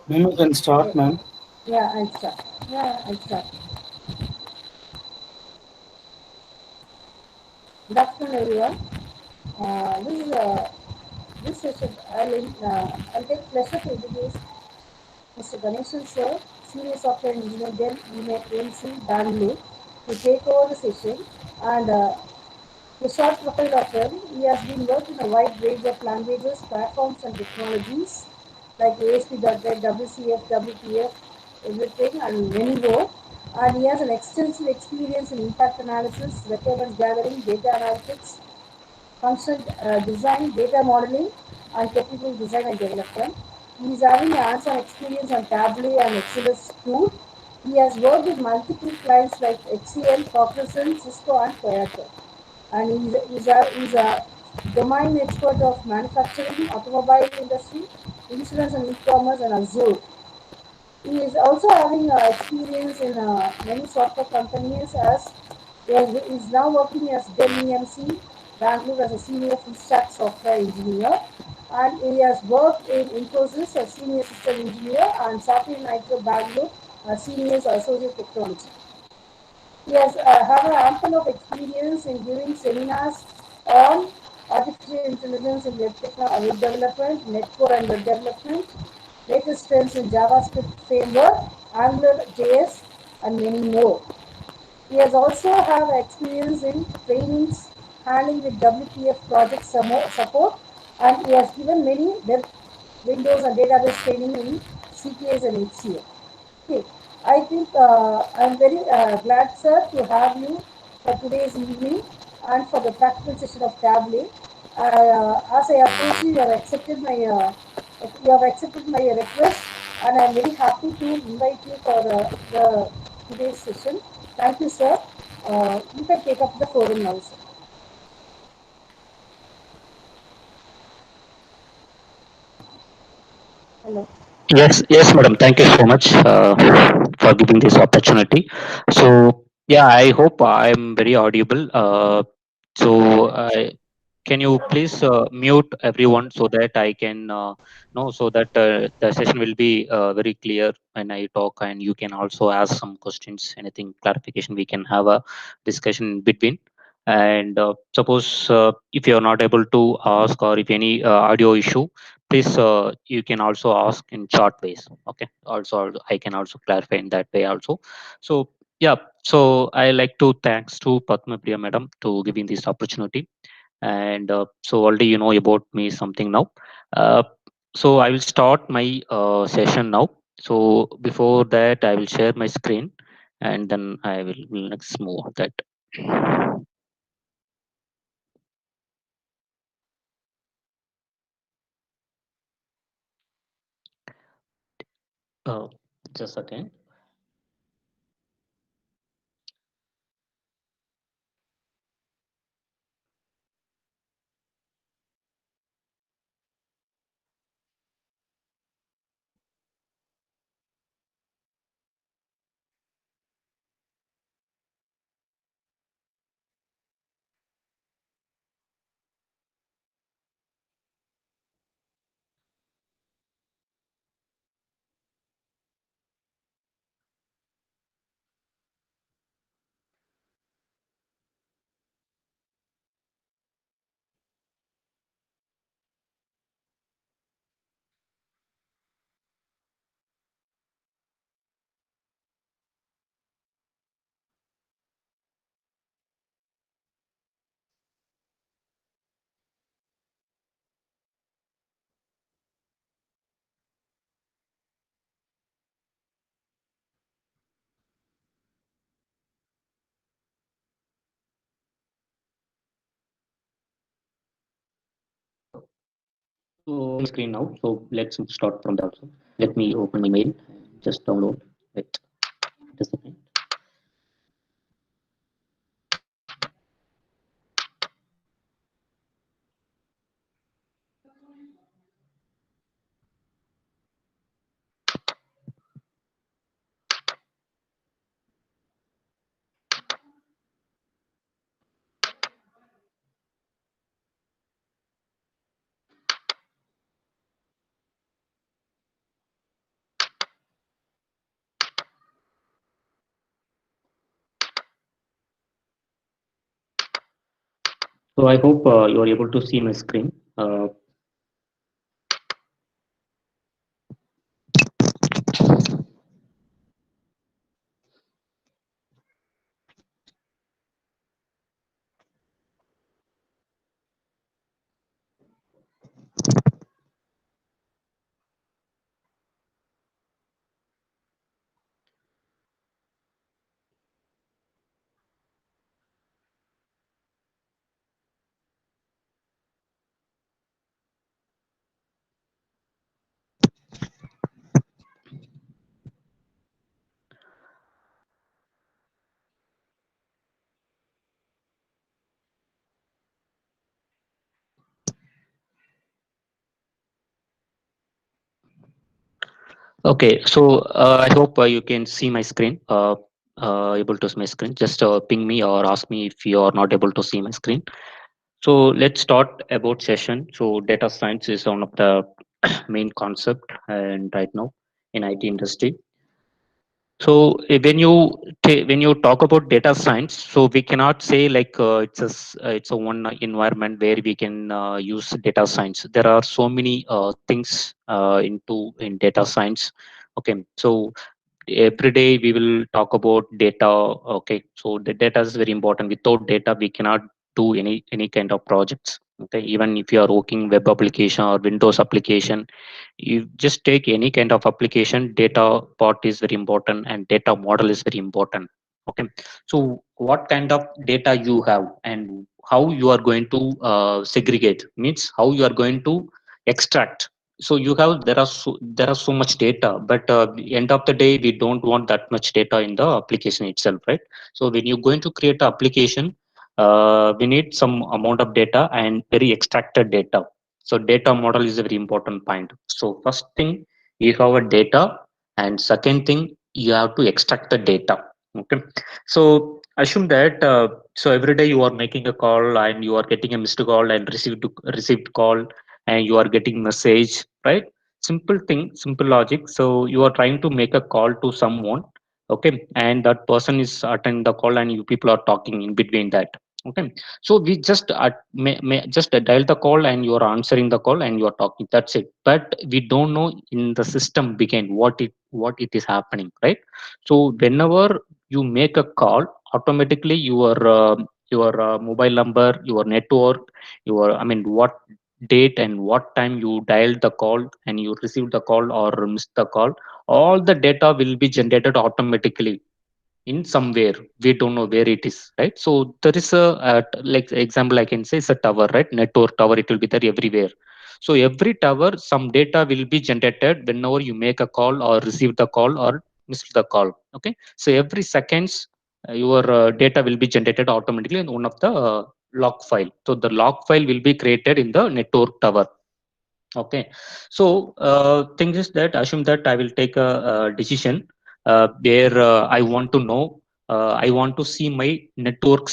Ma'am, you can start, ma'am. Yeah, I'll start. Yeah, I'll start. Good afternoon, everyone. This session, I'll take pleasure to introduce Mr. Ganeshan Sir, Senior Software Engineer, Dell EMC Bangalore, to take over the session. And a short profile of him, he has been working in a wide range of languages, platforms, and technologies like ASP.NET, WCF, WPF, everything, and many more. And he has an extensive experience in impact analysis, requirements gathering, data analytics, function design, data modeling, and technical design and development. He is having hands-on experience on Tableau and Exodus tool. He has worked with multiple clients like HCL, Cognizant, Cisco, and Toyota. And he's a domain expert of manufacturing, automobile industry, insurance and e-commerce, and Azure. He is also having experience in many software companies as is now working as Dell EMC Bangalore as a senior full stack software engineer, and he has worked in Infosys as senior system engineer and Saturday Nitro Bangalore as senior associate technology. He has have an ample of experience in giving seminars on artificial intelligence in web development, netcore and web development, latest trends in JavaScript framework, Angular JS, and many more. He has also have experience in trainings handling with WPF project support, and he has given many web, Windows and database training in CPS and HCA. Okay, I think I'm very glad, sir, to have you for today's evening and for the practical session of Tablet. As I approach you, you have accepted my request, and I'm very happy to invite you for the today's session. Thank you, sir. You can take up the forum now, sir. Hello. Yes, yes, madam. Thank you so much for giving this opportunity. So, yeah, I hope I'm very audible. So, can you please mute everyone so that I can know so that the session will be very clear when I talk, and you can also ask some questions, anything clarification. We can have a discussion in between. And suppose if you are not able to ask, or if any audio issue, please you can also ask in chat ways. Okay, also I can also clarify in that way also. So yeah, so I like to thanks to Padma Priya madam to giving this opportunity. And so already you know about me something now. uh, so I will start my session now. So before that I will share my screen, and then I will next move on that. uh, just again. So screen now. So let's start from there also. Let me open my mail. Just download it. Just a second. So I hope you are able to see my screen. Okay, so I hope you can see my screen. Able to see my screen. Just ping me or ask me if you are not able to see my screen. So let's start about session. So data science is one of the main concept and right now in IT industry. So when you talk about data science, so we cannot say like it's a one environment where we can use data science. There are so many things into in data science. Okay, so every day we will talk about data. Okay, so the data is very important. Without data we cannot do any kind of projects. Okay, even if you are working web application or windows application, you just take any kind of application, data part is very important and data model is very important. Okay, so what kind of data you have and how you are going to segregate, means how you are going to extract. So you have there are so much data, but end of the day we don't want that much data in the application itself, right? So when you're going to create an application, we need some amount of data and very extracted data. So data model is a very important point. So first thing, you have a data, and second thing, you have to extract the data. Okay, so assume that so every day you are making a call and you are getting a missed call and received call and you are getting message, right? Simple thing, simple logic. So you are trying to make a call to someone, okay, and that person is attending the call and you people are talking in between that. Okay, so we just just dial the call and you are answering the call and you are talking. That's it. But we don't know in the system behind what it is happening, right? So whenever you make a call, automatically your mobile number, your network, your I mean what date and what time you dialed the call and you received the call or missed the call, all the data will be generated automatically in somewhere. We don't know where it is, right? So there is a like example I can say is a tower, right? Network tower, it will be there everywhere. So every tower some data will be generated whenever you make a call or receive the call or miss the call. Okay, so every seconds your data will be generated automatically in one of the log file. So the log file will be created in the network tower. Okay, so thing is that assume that I will take a decision where I want to know, I want to see my network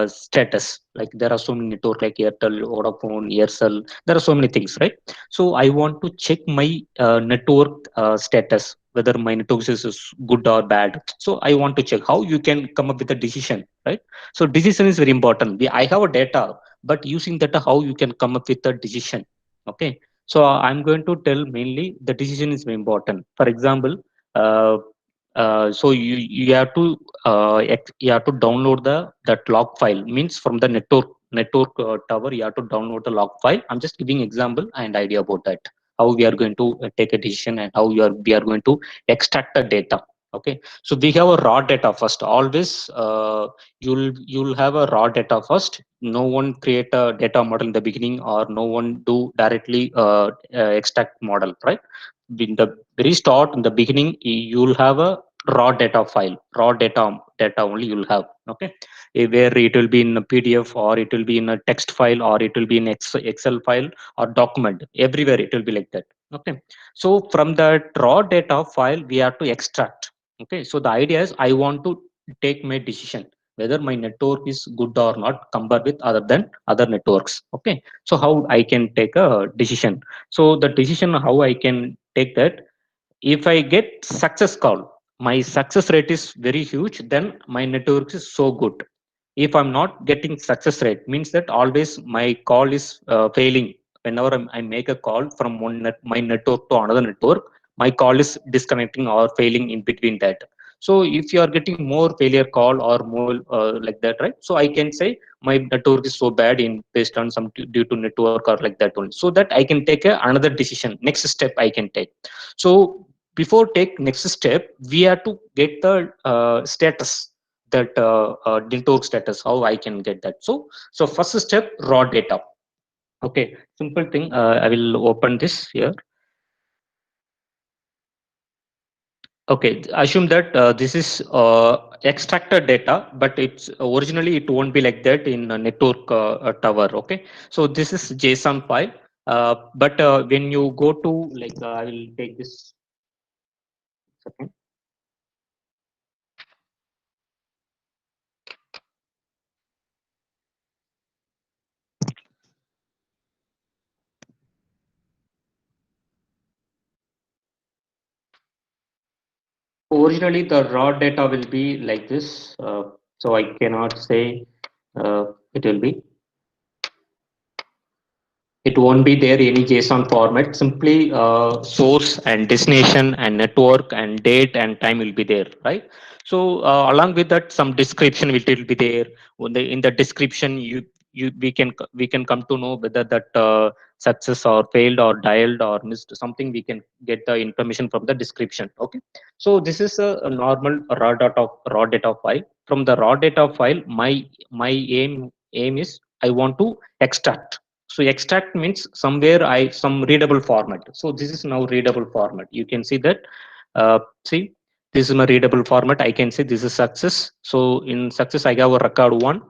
status. Like there are so many network like Airtel, Vodafone, Aircel. There are so many things, right? So I want to check my network status, whether my network is good or bad. So I want to check how you can come up with a decision, right? So decision is very important. I have a data, but using data, how you can come up with a decision. Okay, so I'm going to tell mainly the decision is very important. For example, uh, so you have to you have to download the that log file. Means from the network tower you have to download the log file. I'm just giving example and idea about that. How we are going to take a decision and how we are going to extract the data. Okay, so we have a raw data first. Always you'll have a raw data first. No one create a data model in the beginning or no one do directly extract model, right? In the very start, in the beginning, you'll have a raw data file, raw data only you'll have. Okay, where it will be in a PDF or it will be in a text file or it will be in Excel file or document. Everywhere it will be like that. Okay, so from that raw data file we have to extract. Okay, so the idea is I want to take my decision whether my network is good or not compared with other than other networks. Okay, so how I can take a decision. So the decision how I can take that, if I get success call, my success rate is very huge, then my network is so good. If I'm not getting success rate, means that always my call is failing. Whenever I make a call from my network to another network, my call is disconnecting or failing in between that. So if you are getting more failure call or more like that, right? So I can say my network is so bad in based on some due to network or like that only. So that I can take another decision, next step I can take. So before take next step, we have to get the status, that network status, how I can get that. So first step, raw data. Okay, simple thing. I will open this here. Okay, assume that this is extracted data, but it's originally it won't be like that in a network tower. Okay, so this is JSON file. But when you go to like, I will take this second. Originally, the raw data will be like this. So I cannot say it will be. It won't be there any JSON format. Simply source and destination and network and date and time will be there, right? So along with that, some description will be there. In the description, we can come to know whether that success or failed or dialed or missed something. We can get the information from the description. Okay. So this is a normal raw data file. From the raw data file, my aim is I want to extract. So extract means somewhere some readable format. So this is now readable format. You can see that. See, this is my readable format. I can say this is success. So in success, I have a record one,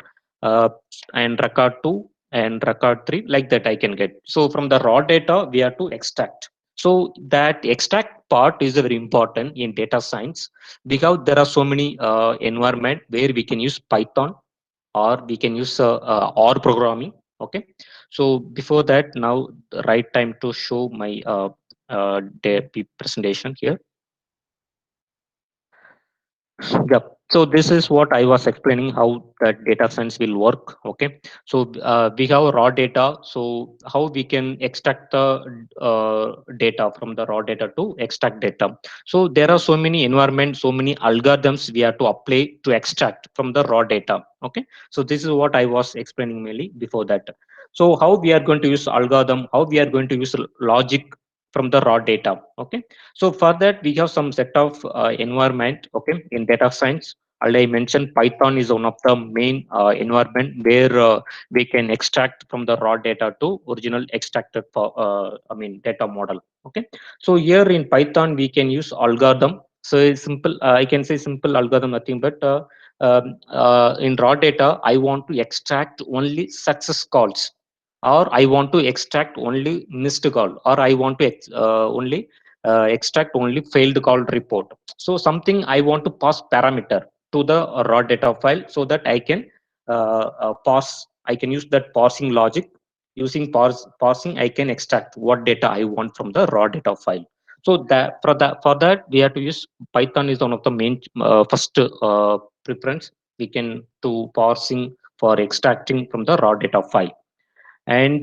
uh, and record two, and record three. Like that, I can get. So from the raw data, we have to extract. So that extract part is very important in data science, because there are so many environment where we can use Python, or we can use or programming. Okay, so before that, now the right time to show my presentation here. Yep. So this is what I was explaining, how that data science will work. Okay. So we have raw data. So how we can extract the data from the raw data to extract data. So there are so many environments, so many algorithms we have to apply to extract from the raw data. Okay. So this is what I was explaining mainly before that. So how we are going to use algorithm, how we are going to use logic from the raw data. Okay. So for that, we have some set of environment, okay, in data science. As I mentioned, Python is one of the main environment where we can extract from the raw data to original extracted for, data model. Okay. So here in Python, we can use algorithm. So it's simple, I can say simple algorithm, nothing but in raw data, I want to extract only success calls, or I want to extract only missed call, or I want to only extract only failed call report. So something I want to pass parameter to the raw data file, so that I can pass. I can use that parsing logic. Using parsing, I can extract what data I want from the raw data file. So that we have to use Python is one of the main first preference we can to parsing for extracting from the raw data file. And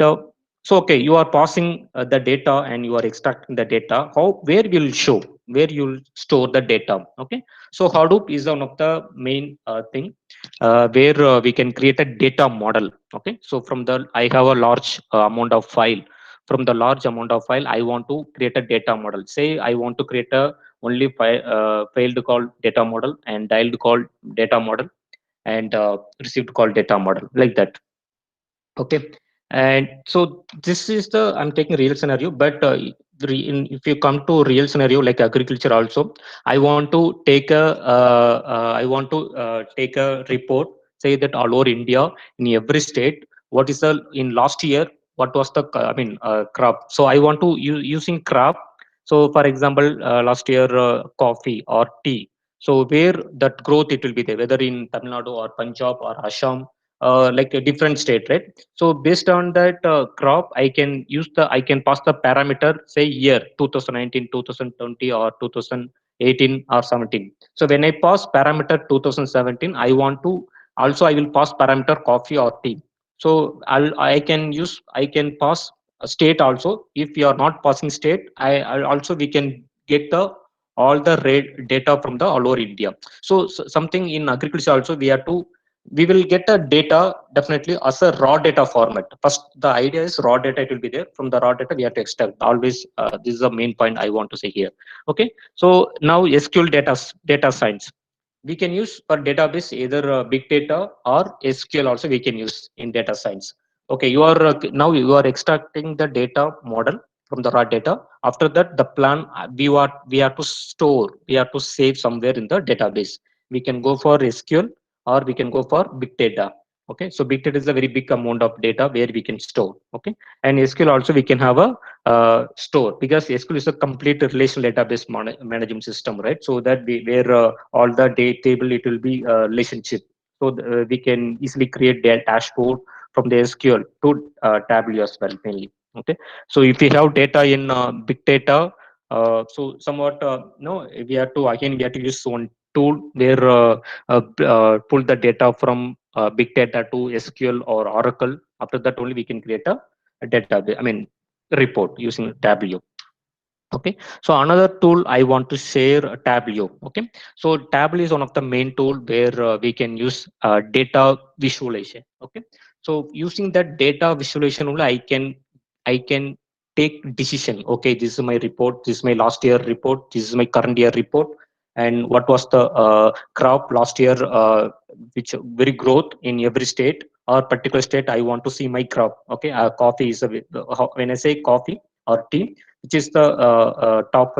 so okay, you are passing the data and you are extracting the data, how where will show, where you'll store the data. Okay, so Hadoop is one of the main thing where we can create a data model. Okay, so from the I have a large amount of file. From the large amount of file, I want to create a data model. Say I want to create a only failed call data model, and dialed call data model, and received call data model, like that. Okay, and so this is the I'm taking real scenario, but if you come to real scenario like agriculture also, I want to take a take a report. Say that all over India, in every state, what is the in last year, what was the crop. So I want to using crop. So for example, last year coffee or tea. So where that growth it will be there, whether in Tamil Nadu or Punjab or Assam, like a different state, right? So based on that crop, I can pass the parameter, say year 2019, 2020, or 2018 or 17. So when I pass parameter 2017, I want to Also I will pass parameter coffee or tea. So I can pass a state also. If you are not passing state, I also we can get the all the rate data from the all over India. So, something in agriculture also we have to, we will get a data definitely as a raw data format. First, the idea is raw data, it will be there. From the raw data we have to extract always. This is the main point I want to say here. Okay, so now SQL data science we can use for database, either big data or SQL also we can use in data science. Okay, you are now you are extracting the data model from the raw data. After that, the plan, we have to store, we have to save somewhere in the database. We can go for SQL or we can go for big data. Okay, so big data is a very big amount of data where we can store. Okay, and SQL also we can have a store, because SQL is a complete relational database management system, right? So that we, where all the data table, it will be relationship. So we can easily create their dashboard from the SQL to Tableau as well mainly. Okay, so if we have data in big data, so somewhat no, we have to, again we have to use one tool where pull the data from big data to SQL or Oracle. After that only we can create a database. I mean report using Tableau. Okay, so another tool I want to share, Tableau. Okay, so Tableau is one of the main tool where we can use data visualization. Okay, so using that data visualization only I can take decision. Okay, this is my report, this is my last year report, this is my current year report, and what was the crop last year, which very growth in every state or particular state I want to see my crop. Okay, coffee is a, when I say coffee or tea, which is the top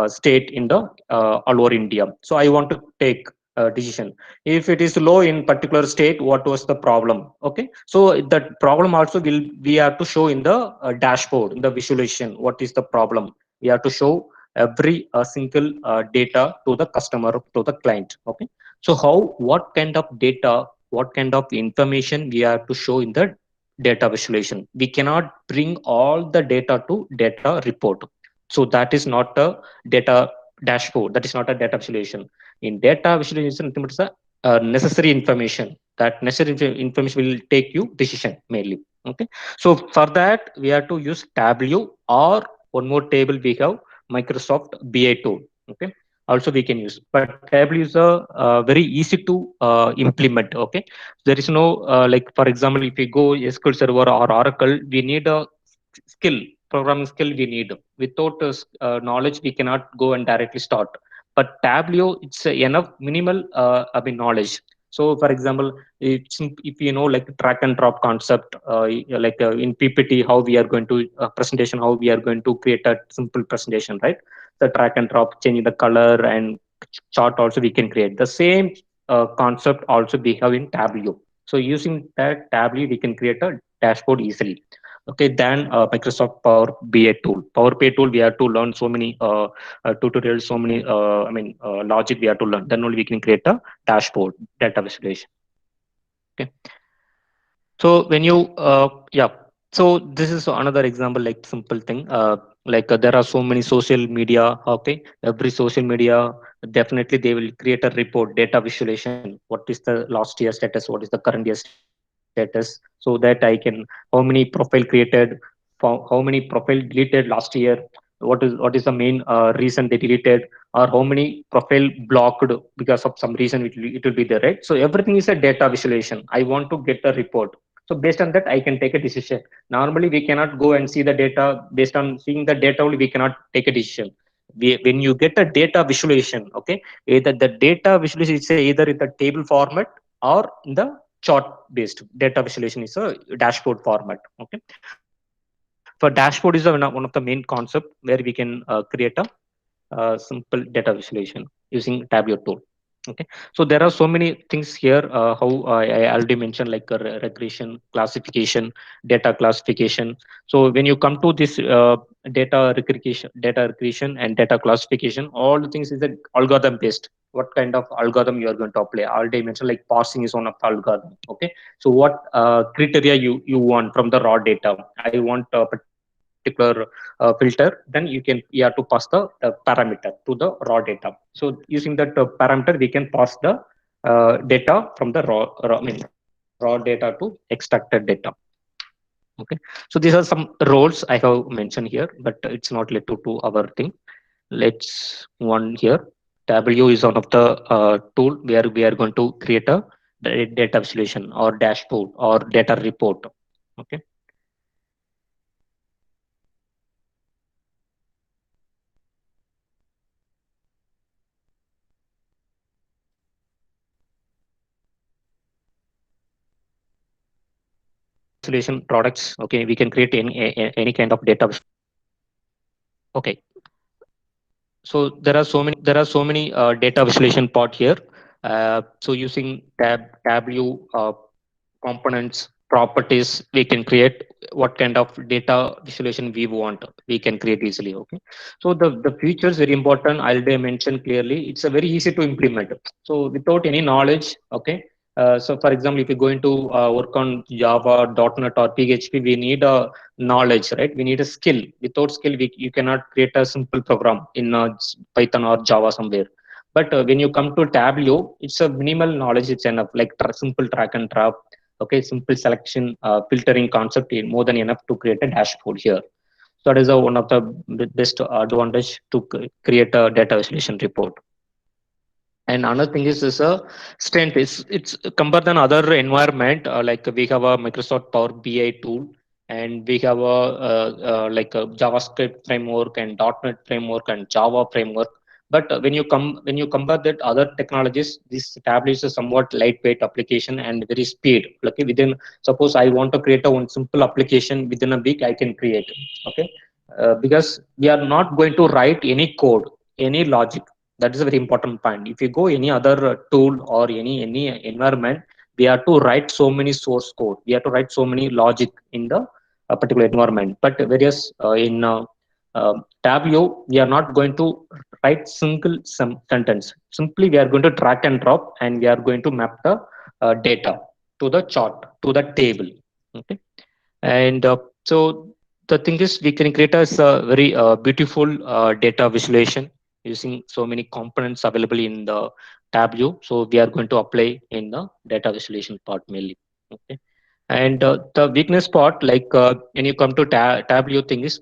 state in the all over India. So I want to take a decision. If it is low in particular state, what was the problem? Okay, so that problem also will, we have to show in the dashboard, in the visualization. What is the problem? We have to show every single data to the customer, to the client. Okay, so how, what kind of data, what kind of information we have to show in the data visualization? We cannot bring all the data to data report. So that is not a data dashboard, that is not a data visualization. In data visualization, it's a necessary information. That necessary information will take you decision mainly. Okay, so for that we have to use Tableau, or one more table we have, Microsoft BI tool. Okay, also we can use, but Tableau is a very easy to implement. Okay, there is no like for example, if we go SQL Server or Oracle, we need a skill, programming skill we need. Without knowledge we cannot go and directly start. But Tableau, it's enough minimal I mean knowledge. So for example, if you know, like drag and drop concept, like in PPT, how we are going to presentation, how we are going to create a simple presentation, right? The drag and drop, changing the color and chart also we can create the same concept also we have in Tableau. So using that Tableau we can create a dashboard easily. Okay, then Microsoft Power BI tool, Power BI tool, we have to learn so many tutorials, so many I mean logic we have to learn, then only we can create a dashboard, data visualization. Okay, so when you yeah, so this is another example, like simple thing, like there are so many social media. Okay, every social media, definitely they will create a report, data visualization. What is the last year status, what is the current year status, so that I can, how many profile created, how many profile deleted last year, what is the main reason they deleted, or how many profile blocked because of some reason, it will be there, right? So everything is a data visualization. I want to get a report. So based on that I can take a decision. Normally we cannot go and see the data. Based on seeing the data only we cannot take a decision. When you get a data visualization, okay, either the data visualization is either in the table format or in the chart based. Data visualization is a dashboard format. Okay, for dashboard is one of the main concept where we can create a simple data visualization using Tableau tool. Okay, so there are so many things here, how I already mentioned, like regression, classification, data classification. So when you come to this data regression and data classification, all the things is a algorithm based. What kind of algorithm you are going to apply? I already mentioned, like parsing is one of the algorithm. Okay, so what criteria you want from the raw data? I want a particular filter, then you have to pass the parameter to the raw data. So using that parameter we can pass the data from the raw data to extracted data. Okay, so these are some roles I have mentioned here, but it's not related to our thing. Let's move on here. W is one of the tool where we are going to create a data visualization or dashboard or data report. Okay. Visualization products. Okay, we can create any kind of data. Okay, so there are so many data visualization part here. So using tableau components properties, we can create what kind of data visualization we want, we can create easily. Okay, so the features very important, I'll mention clearly. It's a very easy to implement, so without any knowledge. Okay, so for example, if you're going to work on Java, .NET or PHP, we need a knowledge, right? We need a skill. Without skill, you cannot create a simple program in Python or Java somewhere. But when you come to Tableau, it's a minimal knowledge, it's enough, like simple drag and drop. Okay, simple selection filtering concept is more than enough to create a dashboard here. So that is one of the best advantage to create a data visualization report. And another thing is a strength. It's compared than other environment, like we have a Microsoft Power BI tool, and we have a like a JavaScript framework and .NET framework and Java framework. But when you compare that other technologies, this Tableau is a somewhat lightweight application and very speed. Okay, within, suppose I want to create a one simple application within a week, I can create. Okay, because we are not going to write any code, any logic. That is a very important point. If you go any other tool or any environment, we have to write so many source code, we have to write so many logic in the particular environment. But whereas in Tableau, we are not going to write single some sentence. Simply we are going to drag and drop, and we are going to map the data to the chart, to the table. Okay, and so the thing is, we can create a very beautiful data visualization using so many components available in the Tableau. So we are going to apply in the data visualization part mainly. Okay, and the weakness part, like when you come to Tableau thing is,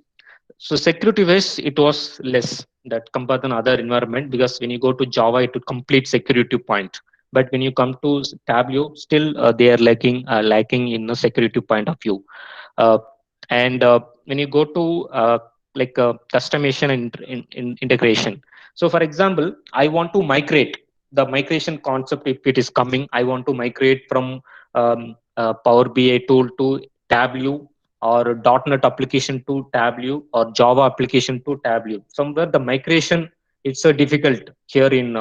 so security wise, it was less that compared to other environment, because when you go to Java, it would complete security point. But when you come to Tableau, still they are lacking in a security point of view. Uh, and when you go to like customization and integration. So for example, I want to migrate the migration concept. If it is coming, I want to migrate from Power BI tool to Tableau, or .NET application to Tableau, or Java application to Tableau. Somewhere the migration, it's a difficult here in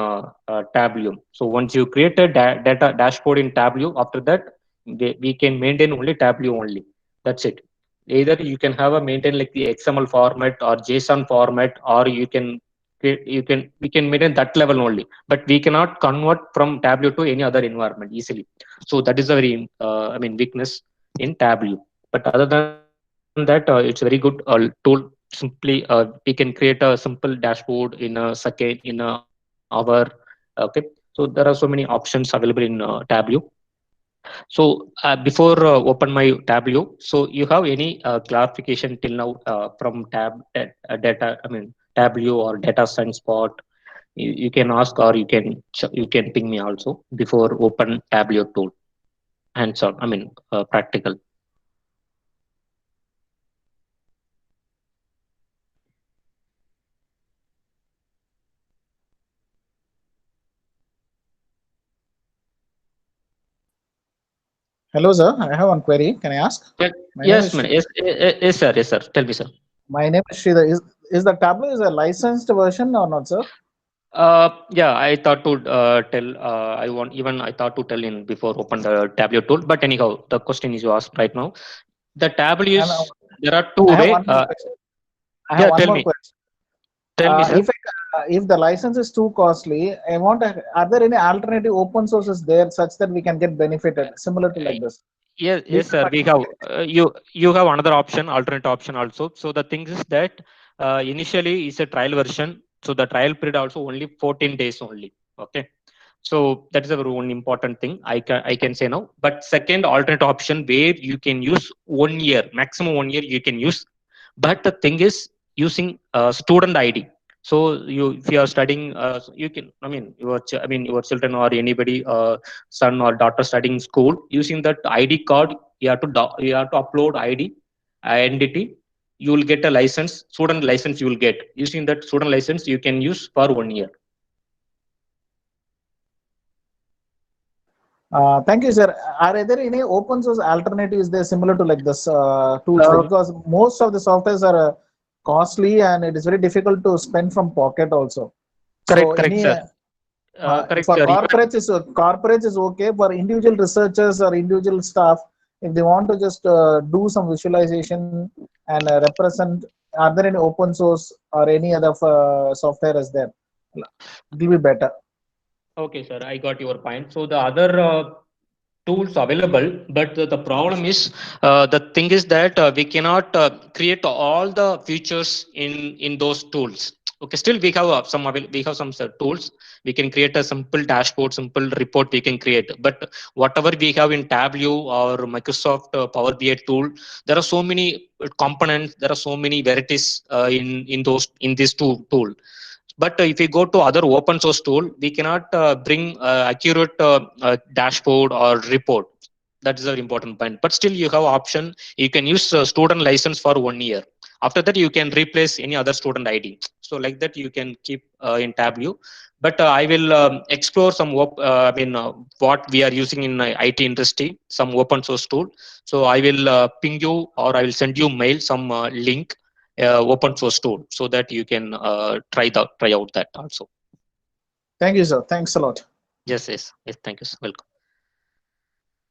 Tableau. So once you create a data dashboard in Tableau, after that we can maintain only Tableau only. That's it. Either you can have a maintain like the XML format or JSON format, or we can maintain that level only. But we cannot convert from Tableau to any other environment easily. So that is a very weakness in Tableau. But other than that, it's very good tool. Simply we can create a simple dashboard in a second, in a hour. Okay, so there are so many options available in Tableau. So before open my Tableau, so you have any clarification till now from data, Tableau or data science part? You can ask, or you can ping me also before open Tableau tool. Hands on, practical. Hello, sir. I have one query. Can I ask? Yeah, My name yes, is man. Sridhar. Yes, sir. Yes, sir. Tell me, sir. My name is Sridhar. Is the Tableau is a licensed version or not, sir? Yeah, I thought to tell. I thought to tell in before open the Tableau tool. But anyhow, the question is you asked right now. The Tableau And is, there are two I have way. one more question. I have Yeah, one more question. tell me, sir. If the license is too costly, are there any alternative open sources there such that we can get benefited similar to like this? Yes, These yes, are sir. my We two have queries. you have another option, alternate option also. So the thing is that initially it's a trial version. So the trial period also only 14 days only. Okay. So that is a very one important thing I can say now. But second alternate option where you can use 1 year, maximum 1 year you can use. But the thing is using student ID. So you, if you are studying, you can, I mean your children or anybody, son or daughter studying school, using that ID card, you have to upload ID identity. You will get a license, student license you will get. Using that student license you can use for 1 year. Thank you, sir. Are there any open source alternatives there similar to like this tools? Like, because most of the softwares are costly and it is very difficult to spend from pocket also. So Correct, any sir. Correct, for sir. corporates is okay. For individual researchers or individual staff, if they want to just do some visualization and represent, are there any open source or any other software is there? It will be better. Okay, sir, I got your point. So the other tools available, but the problem is, the thing is that we cannot create all the features in those tools. Okay, still we have we have some tools. We can create a simple dashboard, simple report we can create. But whatever we have in Tableau or Microsoft Power BI tool, there are so many components. There are so many varieties in this tool. But if we go to other open source tool, we cannot bring accurate dashboard or report. That is an important point. But still you have option. You can use student license for 1 year. After that you can replace any other student ID. So like that you can keep in Tableau. But I will explore some what we are using in IT industry, some open source tool. So I will ping you, or I will send you mail some link, open source tool, so that you can try out that also. Thank you, sir. Thanks a lot. Yes, thank you, sir. Welcome.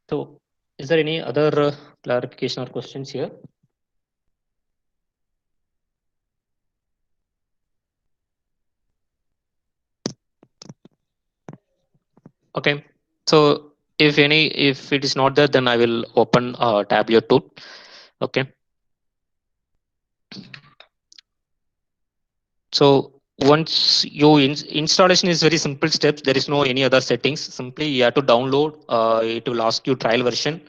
So is there any other clarification or questions here? Okay, so if it is not there, then I will open Tableau tool. Okay, so once installation is very simple steps. There is no any other settings. Simply you have to download, it will ask you trial version,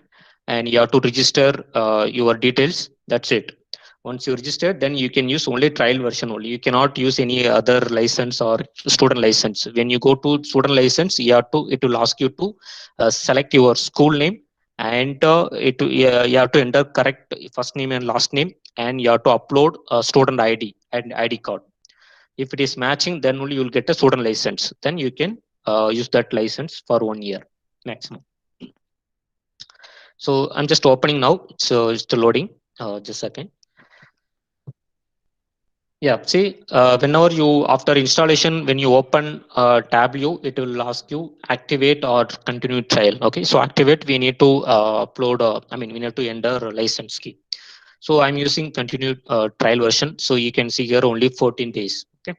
and you have to register your details. That's it. Once you register, then you can use only trial version only. You cannot use any other license or student license. When you go to student license, it will ask you to select your school name, and you have to enter correct first name and last name, and you have to upload a student ID and ID card. If it is matching, then only you will get a student license. Then you can use that license for 1 year maximum. So I'm just opening now. So it's still loading. Just a second. Yeah, see, whenever you, after installation, when you open Tableau, it will ask you activate or continue trial. Okay, so activate, we need to upload, we need to enter a license key. So I'm using continued trial version. So you can see here only 14 days. Okay,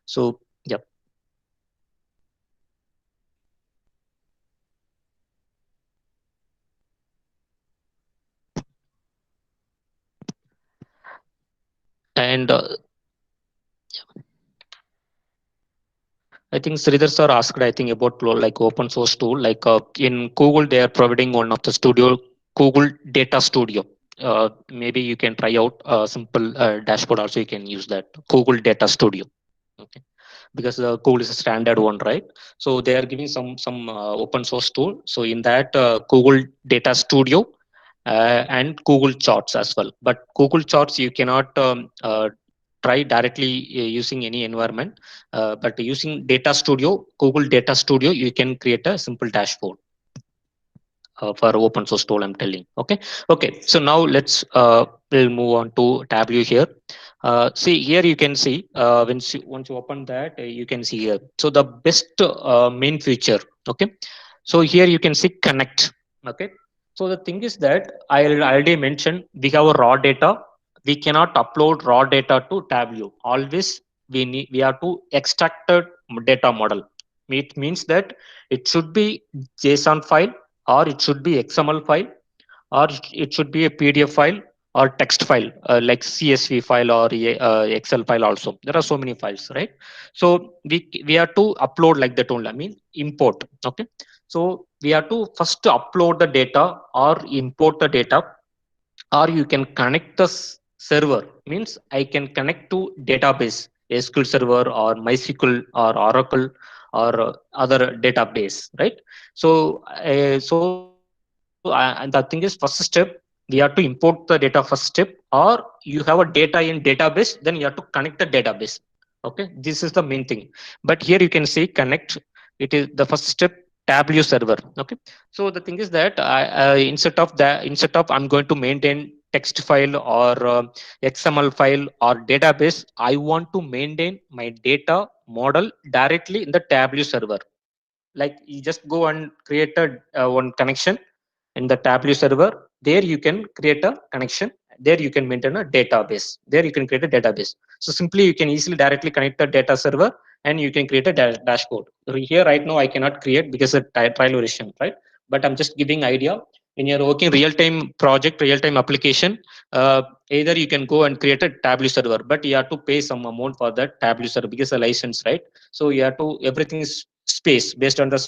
so yeah. And I think Sridhar sir asked, I think, about like open source tool. Like in Google, they are providing one of the studio, Google Data Studio. Maybe you can try out a simple dashboard. Also, you can use that Google Data Studio. Okay, because Google is a standard one, right? So they are giving some open source tool. So in that Google Data Studio and Google Charts as well. But Google Charts you cannot try directly using any environment. But using Data Studio, Google Data Studio, you can create a simple dashboard for open source tool. I'm telling. Okay. So now we'll move on to Tableau here. See here, you can see once you open that, you can see here. So the best main feature. Okay. So here you can see connect. Okay. So the thing is that I already mentioned, we have a raw data. We cannot upload raw data to Tableau. Always we have to extract a data model. It means that it should be JSON file, or it should be XML file, or it should be a PDF file, or text file like CSV file or Excel file also. There are so many files, right? So we have to upload like that only. I mean import. Okay. So we have to first upload the data or import the data, or you can connect the server. Means I can connect to database, SQL Server or MySQL or Oracle or other database, right? So and the thing is, first step we have to import the data first step, or you have a data in database, then you have to connect the database. Okay, this is the main thing. But here you can see connect. It is the first step, Tableau server. Okay, so the thing is that instead of I'm going to maintain text file or XML file or database, I want to maintain my data model directly in the Tableau server. Like you just go and create a one connection in the Tableau server. There you can create a connection. There you can maintain a database. There you can create a database. So simply you can easily directly connect the data server and you can create a dashboard. Here right now I cannot create because of trial version, right? But I'm just giving idea. When you're working real-time project, real-time application, either you can go and create a Tableau server, but you have to pay some amount for that Tableau server because a license, right? So you have to, everything is space, based on the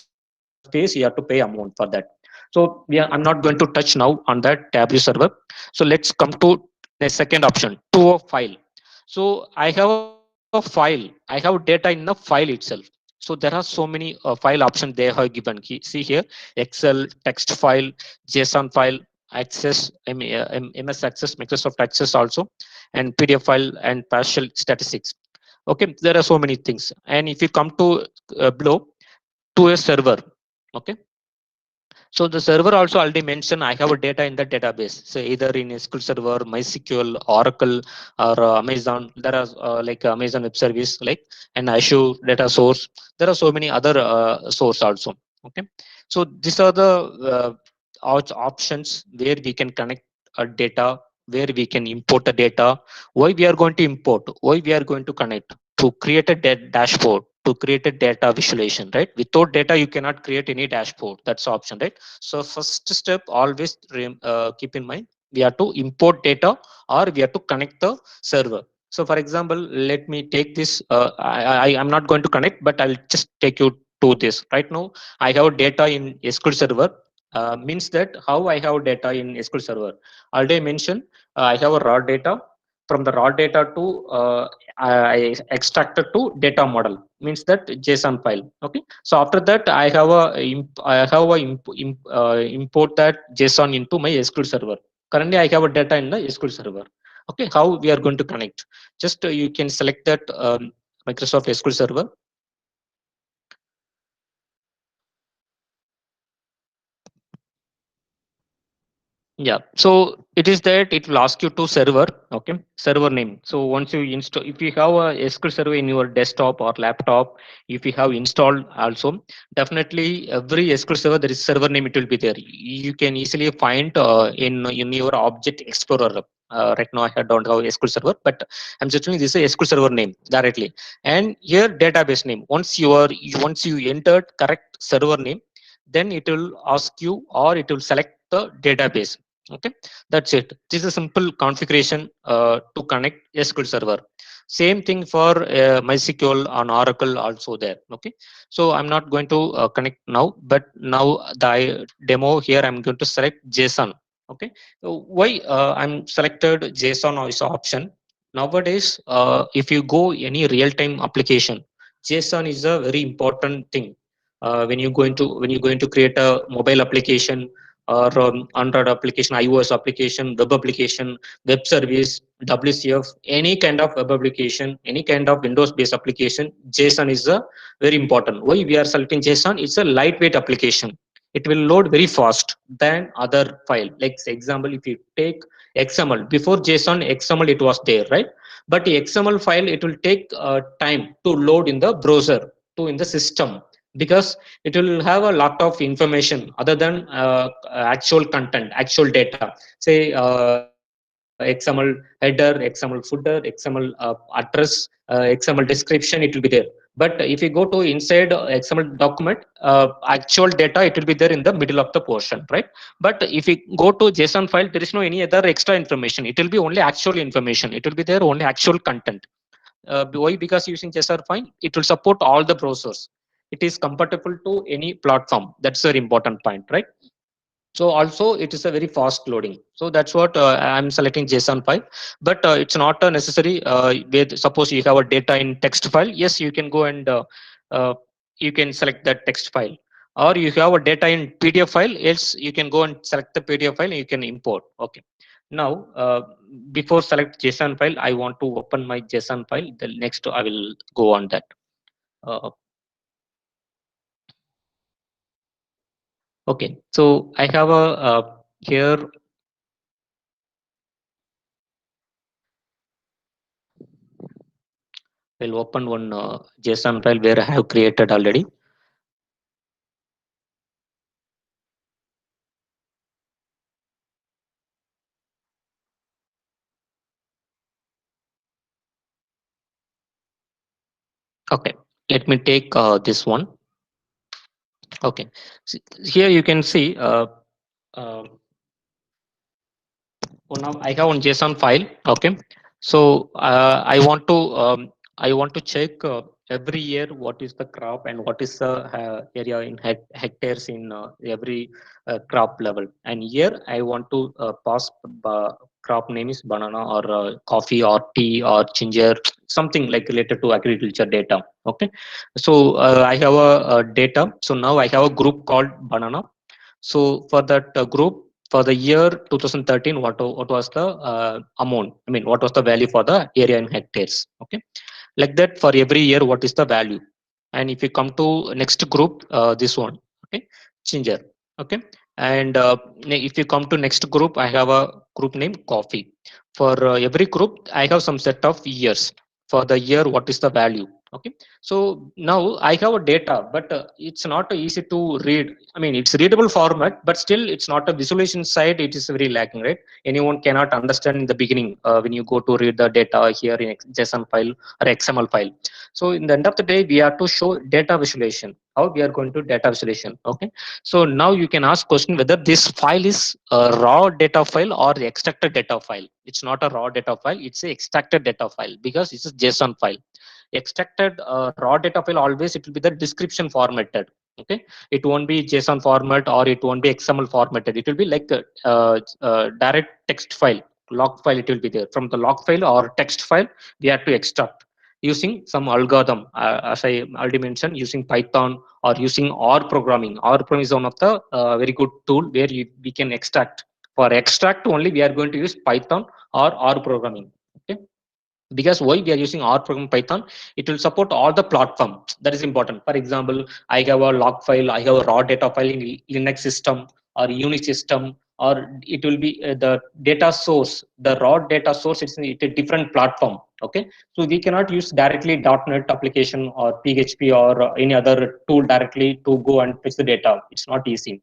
space you have to pay amount for that. So yeah, I'm not going to touch now on that Tableau server. So let's come to the second option, to a file. So I have a file, I have data in the file itself. So there are so many file options they have given. See here, Excel, text file, JSON file, Access, MS Access, Microsoft Access also, and PDF file and partial statistics. Okay, there are so many things. And if you come to below, to a server. Okay, so the server also already mentioned I have a data in the database. So either in SQL Server, MySQL, Oracle, or Amazon. There are like Amazon Web Service, like, and Azure Data Source. There are so many other source also. Okay, so these are the options where we can connect a data, where we can import the data. Why we are going to import? Why we are going to connect? To create a dashboard, to create a data visualization, right? Without data you cannot create any dashboard. That's the option, right? So first step, always keep in mind, we have to import data or we have to connect the server. So for example, let me take this, I'm not going to connect, but I'll just take you to this. Right now I have data in SQL Server. Means that how I have data in SQL Server, already mentioned, I have a raw data. From the raw data to I extracted to data model, means that JSON file. Okay, so after that I have a import that JSON into my SQL Server. Currently I have a data in the SQL Server. Okay, how we are going to connect? Just you can select that Microsoft SQL Server. Yeah, so it is that it will ask you to server, okay, server name. So once you install, if you have a SQL Server in your desktop or laptop, if you have installed also, definitely every SQL Server there is server name, it will be there. You can easily find in your Object Explorer. Right now I don't have SQL Server, but I'm just telling this is a SQL Server name directly, and here database name. Once you entered correct server name, then it will ask you or it will select the database. Okay, that's it. This is a simple configuration to connect SQL Server. Same thing for MySQL on Oracle also there. Okay, so I'm not going to connect now, but now the demo here I'm going to select JSON. Okay, so why I'm selected JSON as option? Nowadays if you go any real-time application, JSON is a very important thing. When you're going to create a mobile application or Android application, iOS application, web application, web service, WCF, any kind of web application, any kind of Windows-based application, JSON is a very important. Why we are selecting JSON? It's a lightweight application. It will load very fast than other file. Like say example, if you take XML, before JSON, XML it was there, right? But the XML file, it will take time to load in the browser, to in the system, because it will have a lot of information other than actual content, actual data. Say XML header, XML footer, XML address, XML description, it will be there. But if you go to inside XML document, actual data, it will be there in the middle of the portion, right? But if you go to JSON file, there is no any other extra information. It will be only actual information. It will be there only actual content. Why? Because using JSON file, it will support all the browsers. It is compatible to any platform. That's an important point, right? So also it is a very fast loading. So that's what I'm selecting JSON file. But it's not necessary. Suppose you have a data in text file, yes, you can go and uh, you can select that text file. Or you have a data in PDF file, else you can go and select the PDF file and you can import. Okay. Now, before select JSON file, I want to open my JSON file. The next I will go on that. Uh, okay. So I have a here I'll open one JSON file where I have created already. Okay, let me take this one. Okay, here you can see uh, now I have one JSON file. Okay, so I want to check every year what is the crop and what is the area in hectares in every crop level. And here I want to pass crop name is banana or coffee or tea or ginger, something like related to agriculture data. Okay, so I have a data. So now I have a group called banana. So for that group, for the year 2013, what was the amount? I mean, what was the value for the area in hectares? Okay, like that for every year, what is the value? And if you come to next group, this one, okay, ginger, okay. And if you come to next group, I have a group name coffee. For every group, I have some set of years. For the year, what is the value? Okay, so now I have a data, but it's not easy to read. I mean, it's readable format, but still it's not a visualization side. It is very lacking, right? Anyone cannot understand in the beginning when you go to read the data here in JSON file or XML file. So in the end of the day, we have to show data visualization. How we are going to data visualization? Okay. So now you can ask question whether this file is a raw data file or extracted data file. It's not a raw data file. It's a extracted data file because it's a JSON file. Extracted raw data file, always it will be the description formatted. Okay, it won't be JSON format or it won't be XML formatted. It will be like direct text file, log file. It will be there from the log file or text file. We have to extract using some algorithm, as I already mentioned, using Python or using R programming. R programming is one of the very good tool where we can extract. For extract only, we are going to use Python or R programming. Okay, because why we are using R program Python, it will support all the platform. That is important. For example, I have a log file, I have a raw data file in Linux system or Unix system, or it will be the data source, the raw data source, it's a different platform. Okay, so we cannot use directly .NET application or PHP or any other tool directly to go and fetch the data. It's not easy.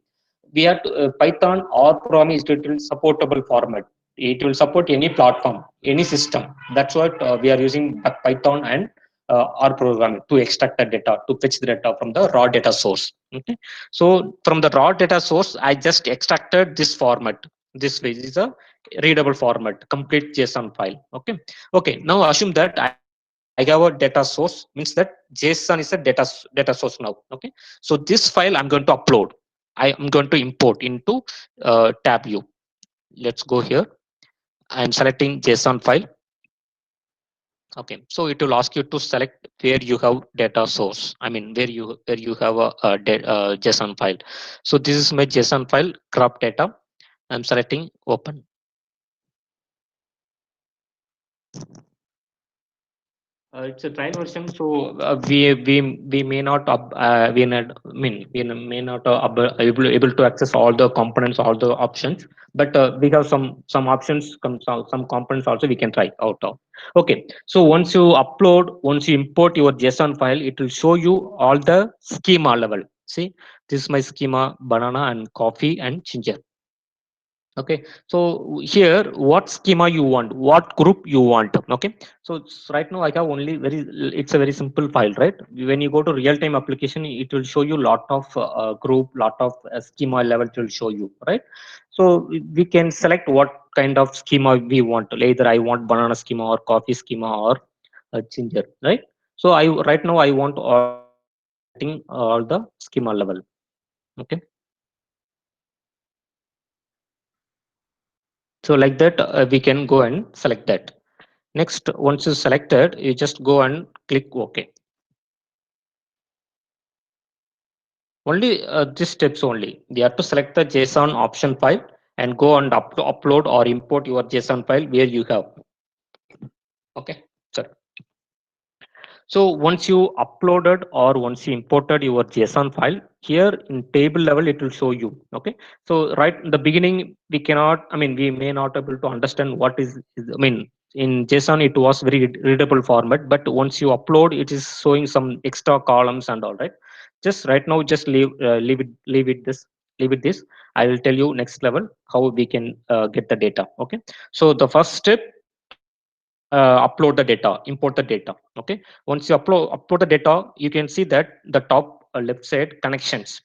We have to, Python or program is little supportable format. It will support any platform, any system. That's what we are using Python and R programming to extract the data, to fetch the data from the raw data source. Okay, so from the raw data source, I just extracted this format. This way is a readable format, complete JSON file. Okay, okay. Now assume that I have a data source, means that JSON is a data source now. Okay, so this file I'm going to upload. I am going to import into tab view. Let's go here. I'm selecting JSON file. Okay, so it will ask you to select where you have data source. I mean, where you have a JSON file. So this is my JSON file, crop data. I'm selecting open. It's a trial version, so we may not we not I mean we may not able to access all the components, all the options, but we have some options, some components also we can try out of. Okay, so once you import your JSON file, it will show you all the schema level. See, this is my schema: banana and coffee and ginger. Okay, so here what schema you want, what group you want. Okay, so right now I have only it's a very simple file, right? When you go to real-time application, it will show you lot of group, lot of schema level, it will show you, right? So we can select what kind of schema we want. Either I want banana schema or coffee schema or ginger, right? So I right now I want all selecting all the schema level. Okay, so like that we can go and select that. Next, once you selected, you just go and click OK. Only these steps only. You have to select the JSON option file and go and upload or import your JSON file where you have. Okay. Sorry. So once you uploaded or once you imported your JSON file, here in table level, it will show you. Okay. So right in the beginning, we cannot, I mean, we may not able to understand what I mean, in JSON, it was very readable format, but once you upload, it is showing some extra columns and all, right? Just right now, just leave it this. I will tell you next level how we can get the data. Okay. So the first step, upload the data, import the data. Okay, once you upload the data, you can see that the top left side connections.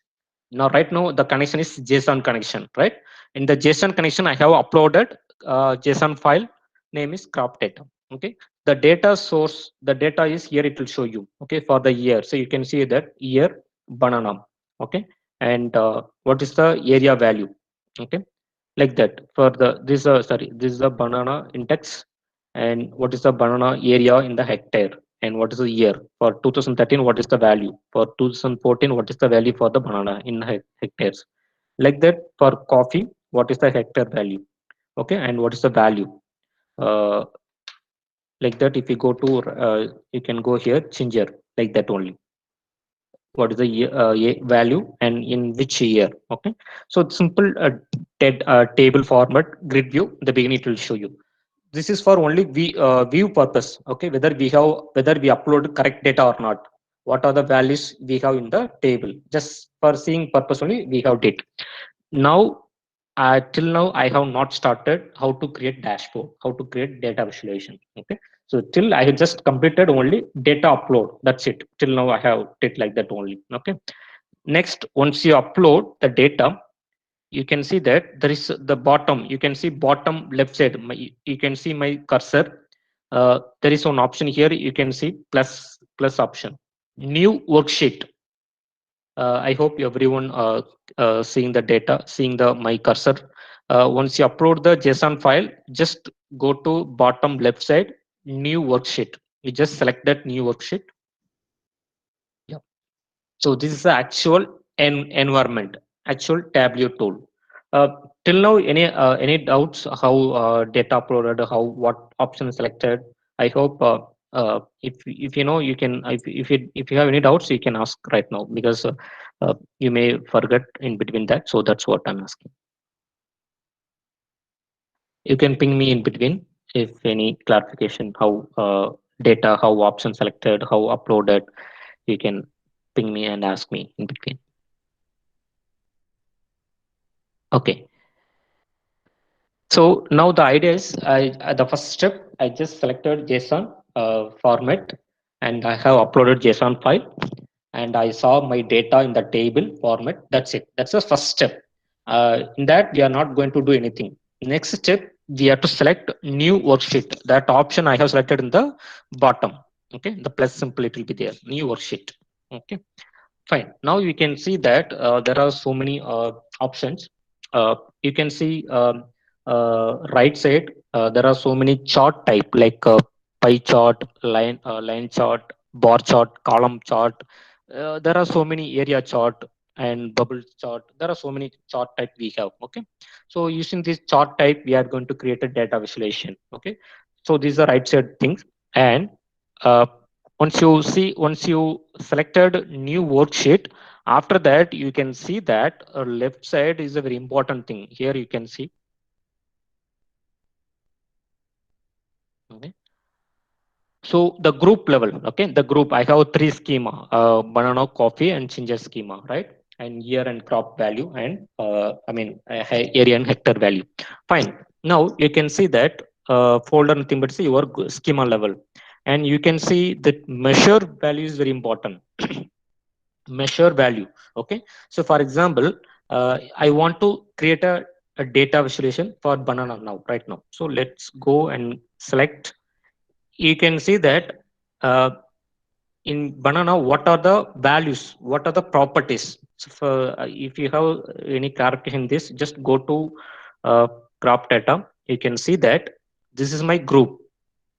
Now right now the connection is JSON connection, right? In the JSON connection I have uploaded JSON file, name is crop data. Okay, the data source, the data is here, it will show you. Okay, for the year, so you can see that year banana. Okay, and what is the area value? Okay, like that. For the this sorry, this is the banana index, and what is the banana area in the hectare, and what is the year for 2013, what is the value for 2014, what is the value for the banana in hectares. Like that. For coffee, what is the hectare value? Okay, and what is the value? uh, like that. If you go to you can go here ginger, like that only. What is the value and in which year? Okay, so it's simple table format grid view. The beginning it will show you. This is for only view purpose. Okay, whether we upload correct data or not, what are the values we have in the table, just for seeing purpose only we have did. Now till now I have not started how to create dashboard, how to create data visualization. Okay, so till I have just completed only data upload, that's it. Till now I have did like that only. Okay, next, once you upload the data, you can see that there is the bottom, you can see bottom left side, you can see my cursor. There is one option here, you can see plus option, new worksheet. I hope everyone seeing the data, seeing the my cursor. Once you upload the JSON file, just go to bottom left side, new worksheet. You just select that new worksheet. Yeah. So this is the actual environment, actual Tableau tool. Uh, till now, any doubts how data uploaded, how what option selected? I hope if you know, you can, if you have any doubts, you can ask right now, because you may forget in between that. So that's what I'm asking. You can ping me in between if any clarification how data, how option selected, how uploaded. You can ping me and ask me in between. Okay. So now the idea is, the first step, I just selected JSON format, and I have uploaded JSON file, and I saw my data in the table format. That's it. That's the first step. In that, we are not going to do anything. Next step, we have to select new worksheet. That option I have selected in the bottom. Okay, the plus symbol, it will be there. New worksheet. Okay, fine. Now you can see that there are so many options. You can see right side, there are so many chart type, like pie chart, line chart, bar chart, column chart. There are so many area chart and bubble chart. There are so many chart type we have. Okay, so using this chart type, we are going to create a data visualization. Okay, so these are right side things. And uh, once you selected new worksheet, after that you can see that left side is a very important thing. Here you can see. Okay, so the group level. Okay, the group, I have three schema, banana, coffee and ginger schema, right? and year and crop value and area and hectare value. Fine. Now you can see that folder nothing but your schema level, and you can see that measure value is very important. Measure value. Okay. So for example, I want to create a data visualization for banana now, right now. So let's go and select. You can see that uh, in banana, what are the values? What are the properties? So for, if you have any clarification in this, just go to uh, crop data. You can see that this is my group.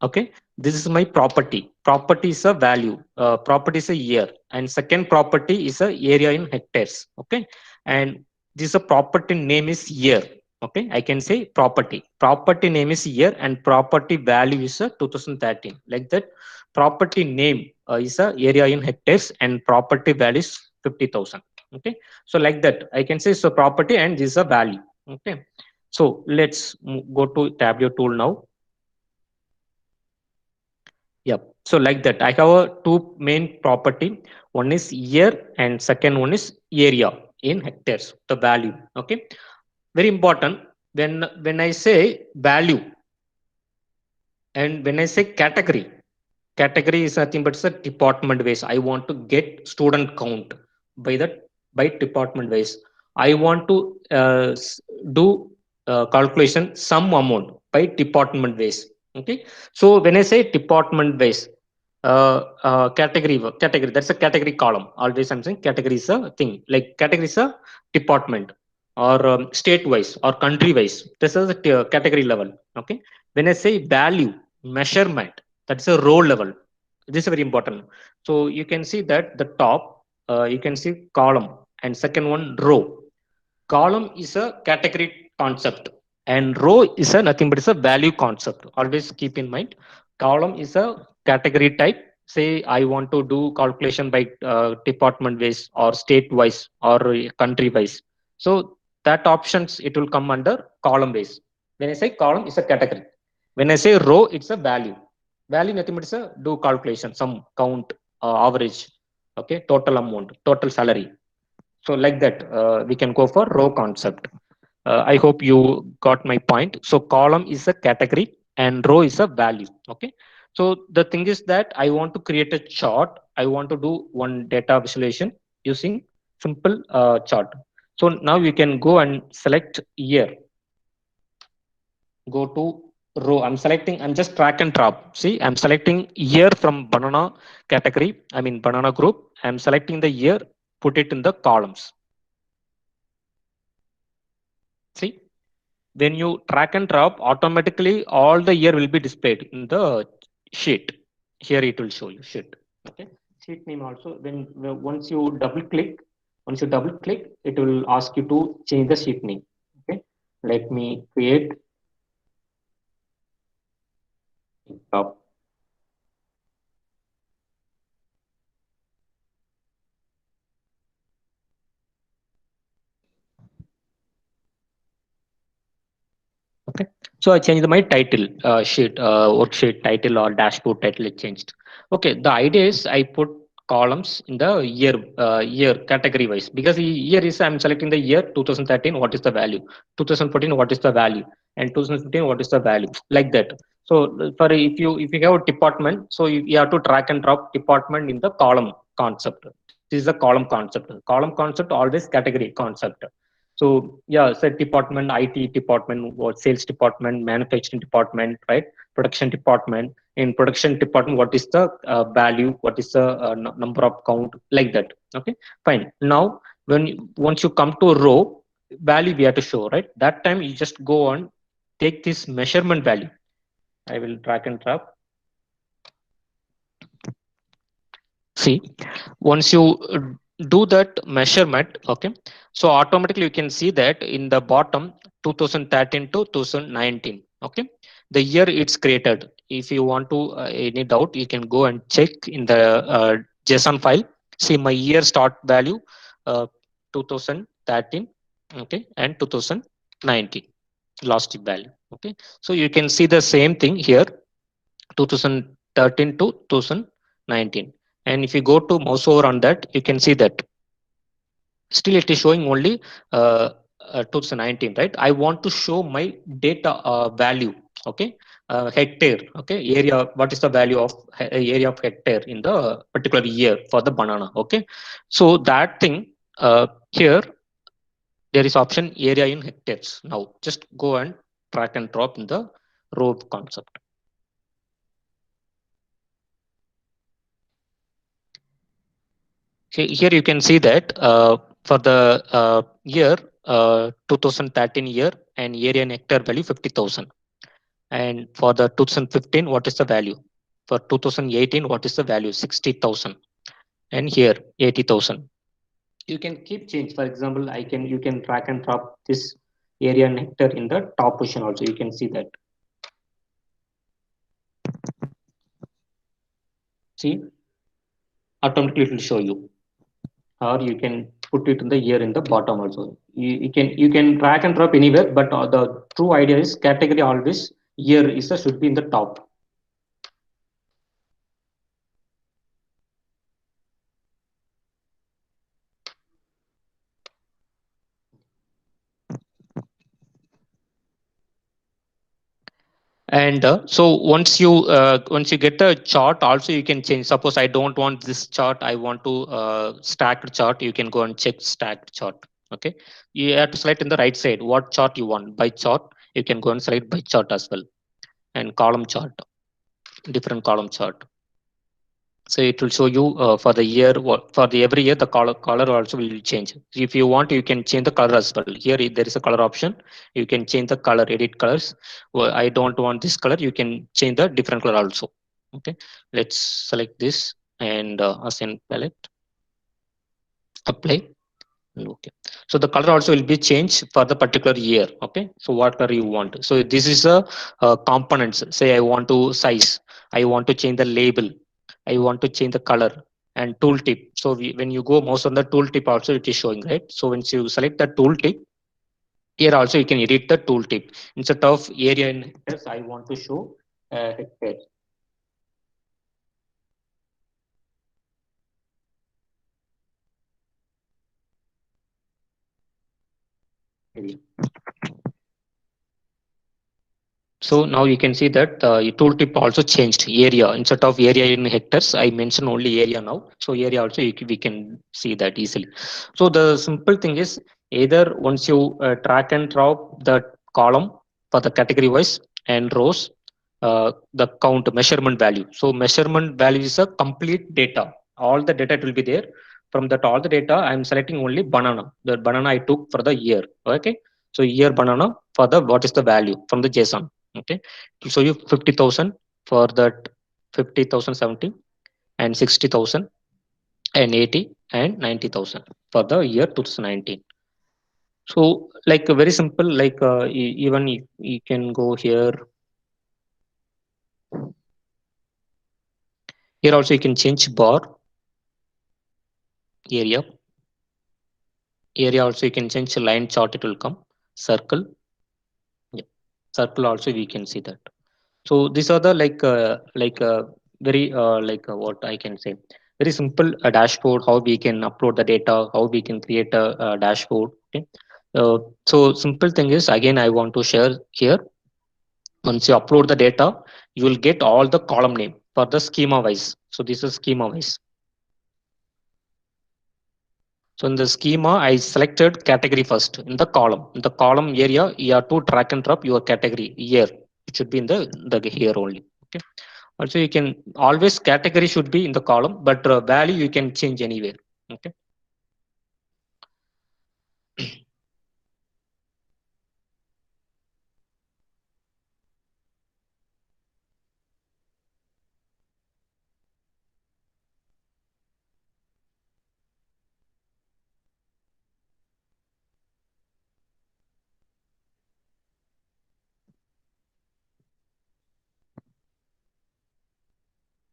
Okay, this is my property is a value, property is a year, and second property is a area in hectares. Okay, and this is a property name is year. Okay, I can say property name is year, and property value is a 2013, like that. Property name is a area in hectares, and property value is 50,000. Okay, so like that I can say, so property and this is a value. Okay, so let's go to Tableau tool now. Yep. So like that, I have a two main property. One is year and second one is area in hectares, the value. Okay. Very important. When I say value and when I say category is nothing but it's a department wise. I want to get student count by that by department wise. I want to do calculation some amount by department wise. Okay. So when I say department wise, category, that's a category column. Always I'm saying category is a thing, like category is a department or state wise or country wise. This is a category level. Okay. When I say value measurement, that's a row level. This is very important. So you can see that the top, you can see column, and second one row. Column is a category concept, and row is a nothing but it's a value concept. Always keep in mind, column is a category type. Say I want to do calculation by department wise or state wise or country wise. So that options it will come under column base. When I say column, is a category. When I say row, it's a value. Value nothing but it's a do calculation, some count, average, okay, total amount, total salary. So like that, we can go for row concept. I hope you got my point. So column is a category and row is a value. Okay. So the thing is that I want to create a chart. I want to do one data visualization using simple chart. So now you can go and select year. Go to row. I'm just drag and drop. See, I'm selecting year from banana category. I mean banana group. I'm selecting the year, put it in the columns. See, when you drag and drop, automatically all the year will be displayed in the sheet. Here it will show you sheet. Okay. Sheet name also. Once you double click, it will ask you to change the sheet name. Okay. Let me create top. Okay. So I changed my title sheet, worksheet title or dashboard title it changed. Okay. The idea is I put columns in the year category wise, because the year is I'm selecting the year 2013, what is the value? 2014, what is the value? And 2015, what is the value? Like that. So for if you have a department, so you have to drag and drop department in the column concept. This is a column concept. Column concept always category concept. So yeah, set department, IT department, or sales department, manufacturing department, right? Production department. In production department, what is the value? What is the number of count? Like that. Okay, fine. Now, once you come to a row, value we have to show, right? That time you just go on, take this measurement value. I will drag and drop. See, once you do that measurement, okay, so automatically you can see that in the bottom 2013 to 2019. Okay, the year it's created. If you want to any doubt, you can go and check in the JSON file. See my year start value, 2013, okay, and 2019 last value. Okay, so you can see the same thing here, 2013 to 2019. And if you go to mouse over on that, you can see that Still it is showing only 2019, right? I want to show my data value. Okay, hectare. Okay, area. What is the value of area of hectare in the particular year for the banana? Okay, so that thing here there is option area in hectares. Now just go and drag and drop in the row concept. Here you can see that for the year 2013 year and area in hectare value 50,000. And for the 2015, what is the value? For 2018, what is the value? 60,000. And here 80,000. You can keep change. For example, you can drag and drop this area in hectare in the top position also. You can see that. See, automatically it will show you. Or you can put it in the year in the bottom also. You can drag and drop anywhere, but the true idea is category always year is should be in the top. And so once you get a chart, also you can change. Suppose I don't want this chart, I want to stacked chart. You can go and check stacked chart. Okay, you have to select in the right side what chart you want. By chart, you can go and select by chart as well, and column chart, different column chart. So it will show you for the year, for the every year the color also will change. If you want, you can change the color as well. Here there is a color option. You can change the color, edit colors. Well, I don't want this color. You can change the different color also. Okay, let's select this and assign palette, apply. Okay, so the color also will be changed for the particular year. Okay, so what color you want? So this is a components. Say I want to size, I want to change the label, I want to change the color and tooltip. So when you go mouse on the tooltip also it is showing, right? So once you select the tooltip, here also you can edit the tooltip. Instead of area in hectares, I want to show hectares. Area. So now you can see that tooltip also changed area. Instead of area in hectares, I mention only area now. So area also we can see that easily. So the simple thing is either once you drag and drop the column for the category wise and rows, the count measurement value. So measurement value is a complete data. All the data will be there. From that all the data, I'm selecting only banana. The banana I took for the year. Okay. So year banana for the what is the value from the JSON. Okay, to show you 50,000 for that 50,000 70 and 60,000 and 80 and 90,000 for the year 2019. So like very simple, like even you can go here. Here also you can change bar area. Area also you can change line chart. It will come circle. Yeah, circle also we can see that. So these are the very what I can say, very simple dashboard, how we can upload the data, how we can create a dashboard. Okay. So simple thing is again I want to share here. Once you upload the data, you will get all the column name for the schema wise. So this is schema wise. So in the schema, I selected category first in the column. In the column area, you have to drag and drop your category year. It should be in the here only. Okay. Also, you can always category should be in the column, but value you can change anywhere. Okay.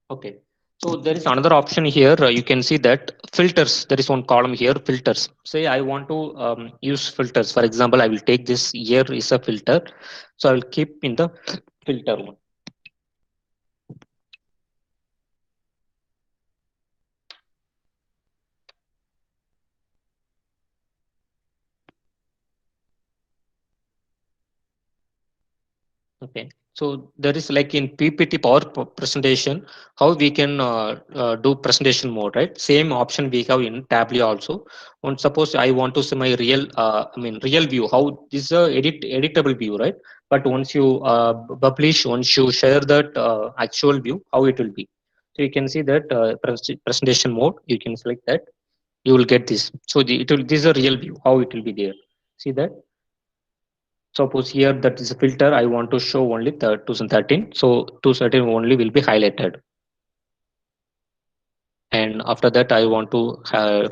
Okay. So there is another option here. You can see that filters. There is one column here, filters. Say I want to use filters. For example, I will take this year is a filter. So I will keep in the filter one. Okay. So there is like in PPT power presentation, how we can do presentation mode, right? Same option we have in Tableau also. When suppose I want to see my real, real view, how this is a editable view, right? But once you publish, once you share that actual view, how it will be. So you can see that presentation mode. You can select that. You will get this. So it will. This is a real view. How it will be there. See that. Suppose here that is a filter. I want to show only the 2013. So 2013 only will be highlighted. And after that, I want to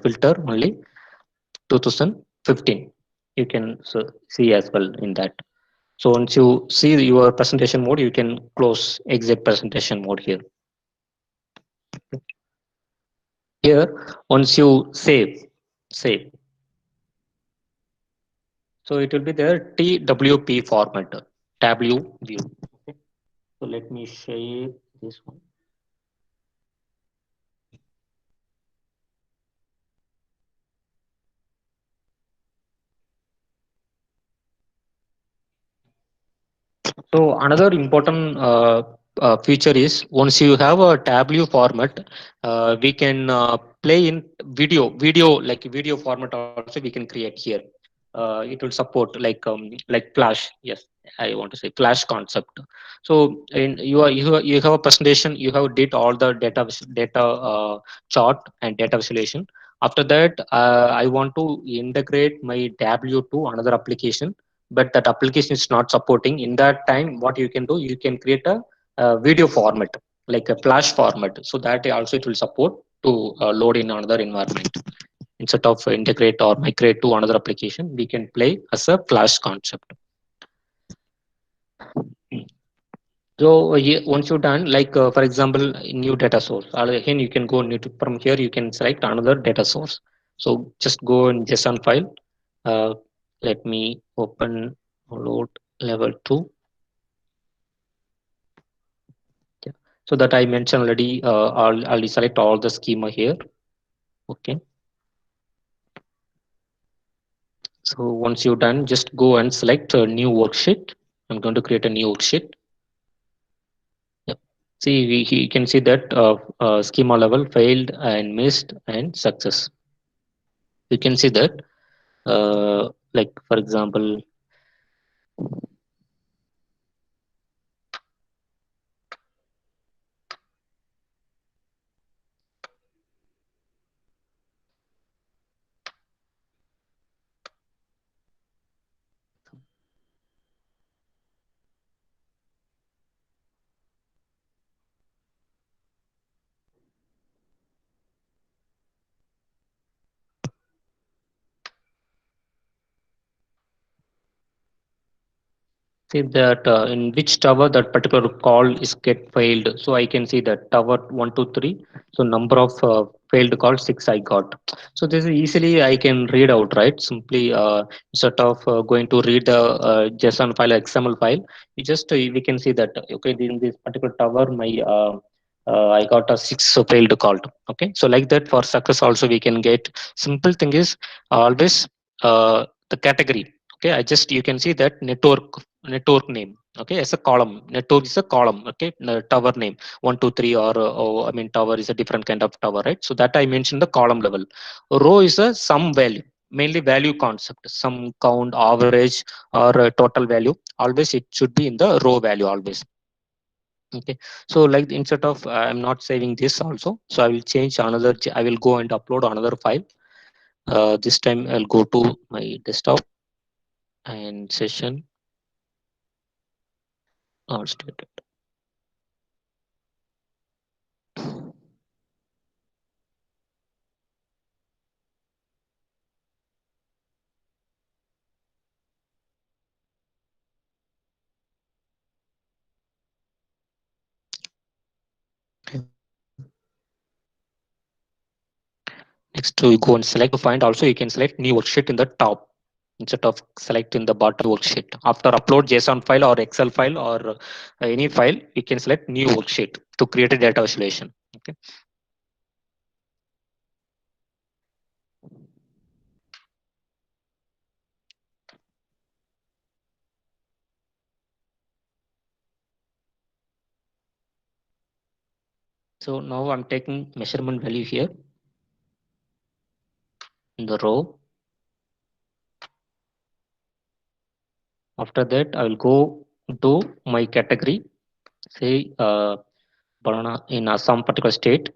filter only 2015. You can see as well in that. So once you see your presentation mode, you can close exit presentation mode here. Here, once you save. So it will be there TWP format, W view. Okay. So let me share this one. So another important feature is once you have a Tableau format, we can play in video like video format also we can create here. It will support like Flash. Yes, I want to say Flash concept. So in you have a presentation, you have did all the data chart and data visualization. After that, I want to integrate my Tableau to another application, but that application is not supporting. In that time, what you can do, you can create a video format like a Flash format, so that also it will support to load in another environment. Instead of integrate or migrate to another application, we can play as a Flash concept. So once you're done, like for example, new data source, again you can go from here. You can select another data source. So just go in JSON file. Let me open load level 2. Yeah. So that I mentioned already. I'll select all the schema here. Okay. So once you're done, just go and select a new worksheet. I'm going to create a new worksheet. Yep. See, you can see that schema level failed and missed and success. You can see that, like for example, see that in which tower that particular call is get failed. So I can see that tower 123. So number of failed calls 6 I got. So this is easily I can read out, right? Simply instead of going to read the JSON file, XML file, we just we can see that okay, in this particular tower my I got a 6 failed call. Okay, so like that for success also we can get. Simple thing is always the category. Okay, I just you can see that network name. Okay, as a column, network is a column. Okay, tower name 123 or tower is a different kind of tower, right? So that I mentioned the column level. Row is a some value, mainly value concept, some count, average, or total value. Always it should be in the row value always. Okay, so like instead of I'm not saving this also, so I will change another. I will go and upload another file. This time I'll go to my desktop and session or stated. Next, we go and select to find. Also, you can select new worksheet in the top instead of selecting the bottom worksheet. After upload JSON file or Excel file or any file, you can select new worksheet to create a data visualization. Okay. So now I'm taking measurement value here in the row. After that, I will go to my category, say banana in some particular state.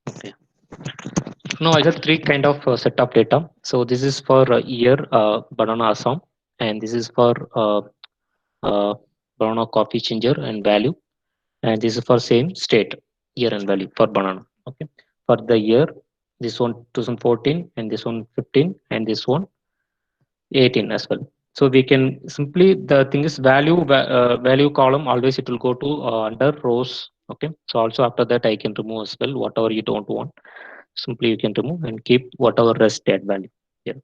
Okay. Now I got three kind of set of data. So this is for year banana Assam, and this is for uh, banana coffee changer and value, and this is for same state year and value for banana. Okay, for the year, this one 2014 and this one 15 and this one 18 as well. So we can simply, the thing is value column always it will go to under rows. Okay, so also after that I can remove as well whatever you don't want. Simply you can remove and keep whatever rest that value here.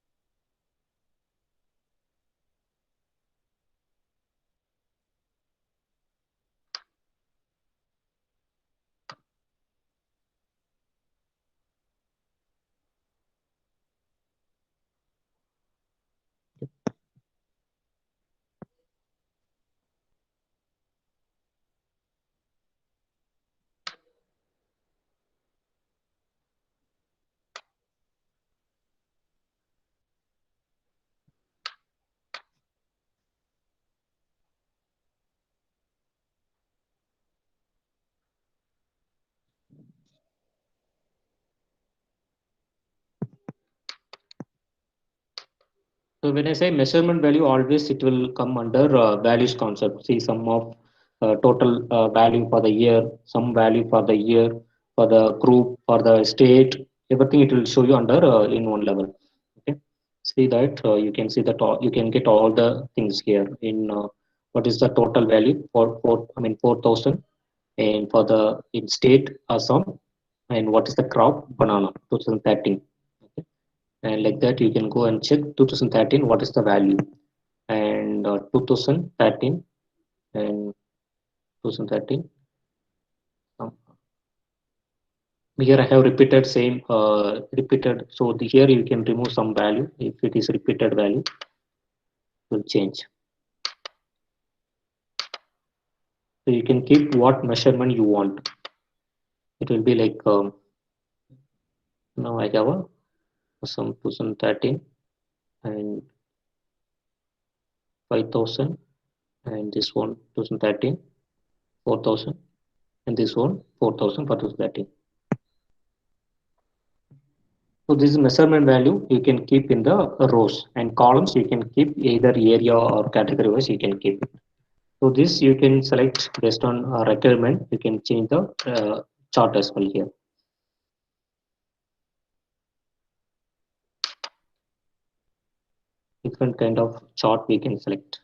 So when I say measurement value, always it will come under values concept. See sum of total value for the year, some value for the year, for the group, for the state, everything it will show you under in one level. Okay, see that you can see that you can get all the things here in what is the total value for I mean 4,000, and for the in state Assam, and what is the crop banana 2013. Okay, and like that you can go and check 2013 what is the value, and 2013 and 2013, um, here I have repeated same repeated, so here you can remove some value if it is repeated value will change. So you can keep what measurement you want. It will be like now I have some 2013 and 5,000, and this one 2013 4,000, and this one 4,000 for 2013. So this is measurement value you can keep in the rows, and columns you can keep either area or category wise you can keep it. So this you can select based on requirement. You can change the chart as well here. Different kind of chart we can select,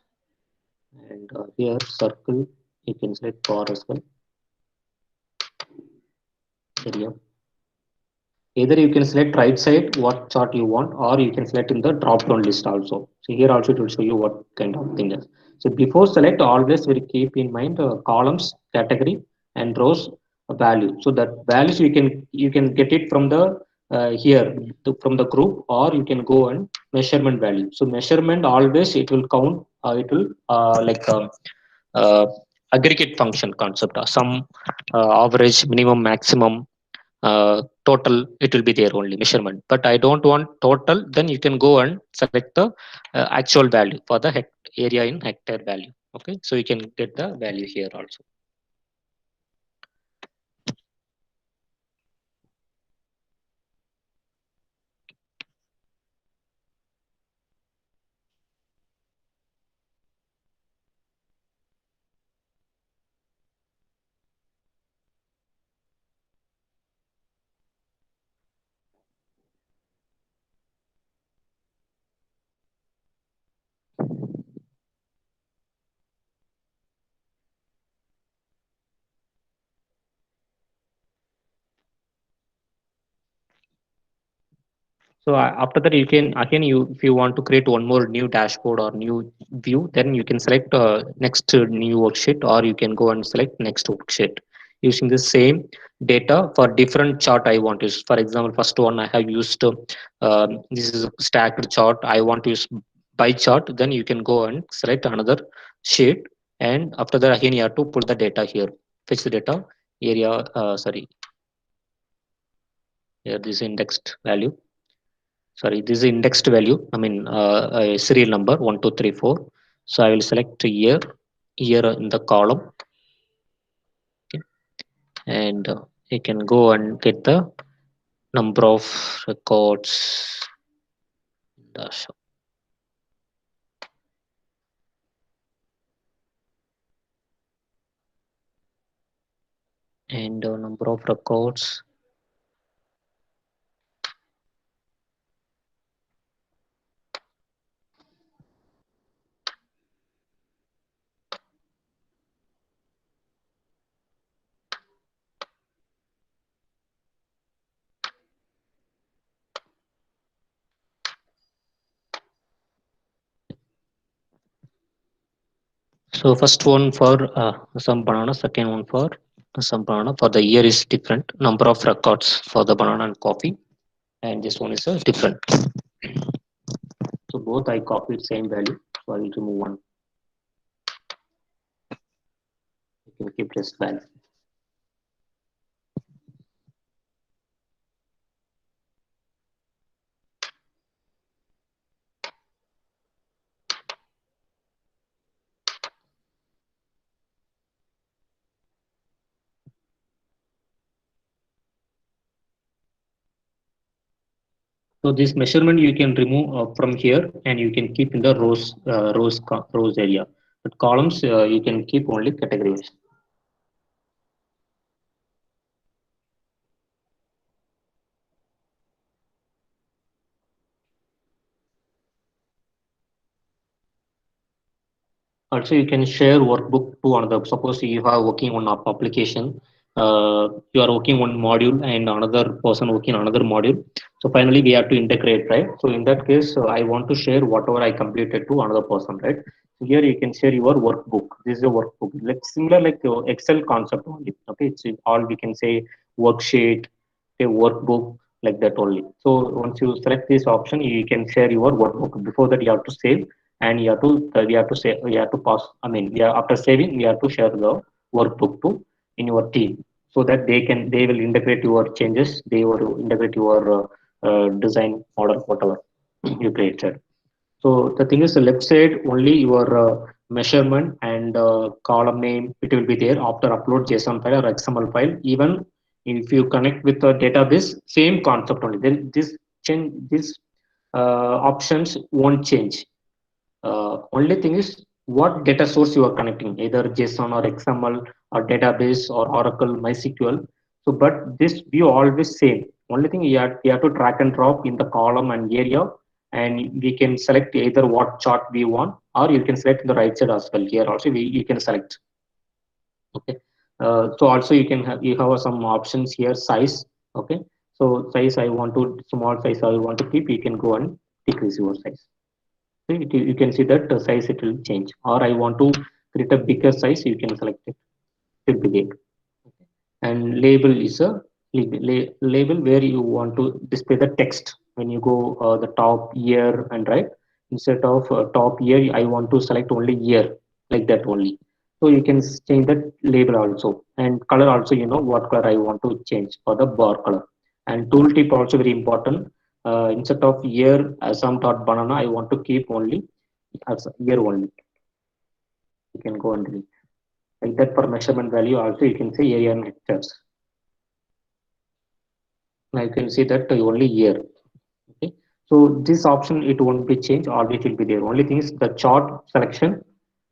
and here circle you can select bar as well. Area. Either you can select right side what chart you want, or you can select in the drop down list also. So here also it will show you what kind of thing is. So before select, always we keep in mind columns, category, and rows value. So that values you can get it from the here from the group, or you can go and measurement value. So measurement always it will count, it will uh, aggregate function concept, some average, minimum, maximum, total, it will be there only measurement. But I don't want total, then you can go and select the actual value for the area in hectare value. Okay, so you can get the value here also. So after that, you can again, you if you want to create one more new dashboard or new view, then you can select next new worksheet, or you can go and select next worksheet using the same data for different chart I want to use. For example, first one I have used this is a stacked chart. I want to use by chart. Then you can go and select another sheet, and after that again you have to put the data here, fetch the data area. Sorry, here this indexed value. Sorry, this is indexed value, I mean a serial number 1234. So I will select year, year in the column. Okay. And you can go and get the number of records in the shop. And number of records. So first one for some banana, second one for some banana. For the year is different. Number of records for the banana and coffee, and this one is different. So both I copied same value. So I will remove one. You can keep this value. So this measurement you can remove from here, and you can keep in the rows area. But columns you can keep only categories. Also, you can share workbook to another. Suppose you are working on a application, you are working on module and another person working on another module. So finally, we have to integrate, right? So in that case, I want to share whatever I completed to another person, right? So here you can share your workbook. This is a workbook, like similar like your Excel concept only. Okay, it's all we can say worksheet, a workbook like that only. So once you select this option, you can share your workbook. Before that, you have to save, and you have to we have to say we have to pass. I mean, we are, after saving, we have to share the workbook to in your team, so that they will integrate your changes. They will integrate your design model, whatever you created. So the thing is, the left side only your measurement and column name, it will be there after upload JSON file or XML file. Even if you connect with the database, same concept only. Then this options won't change. Only thing is what data source you are connecting, either JSON or XML or database or Oracle, MySQL. So, but this view always same. Only thing you have to drag and drop in the column and area, and we can select either what chart we want, or you can select in the right side as well. Here also you can select. Okay. So also you have some options here, size. Okay. So size I want to small size I want to keep. You can go and decrease your size. So you can see that the size it will change, or I want to create a bigger size, you can select it. It will be big. And label is a label where you want to display the text. When you go the top year and right, instead of top year I want to select only year, like that only. So you can change that label also, and color also, you know what color I want to change for the bar color. And tooltip also very important. Instead of year some dot banana, I want to keep only as year only. You can go and delete like that. For measurement value also you can say area and hectares. Now you can see that only year. Okay, so this option it won't be changed, always will be there. Only thing is the chart selection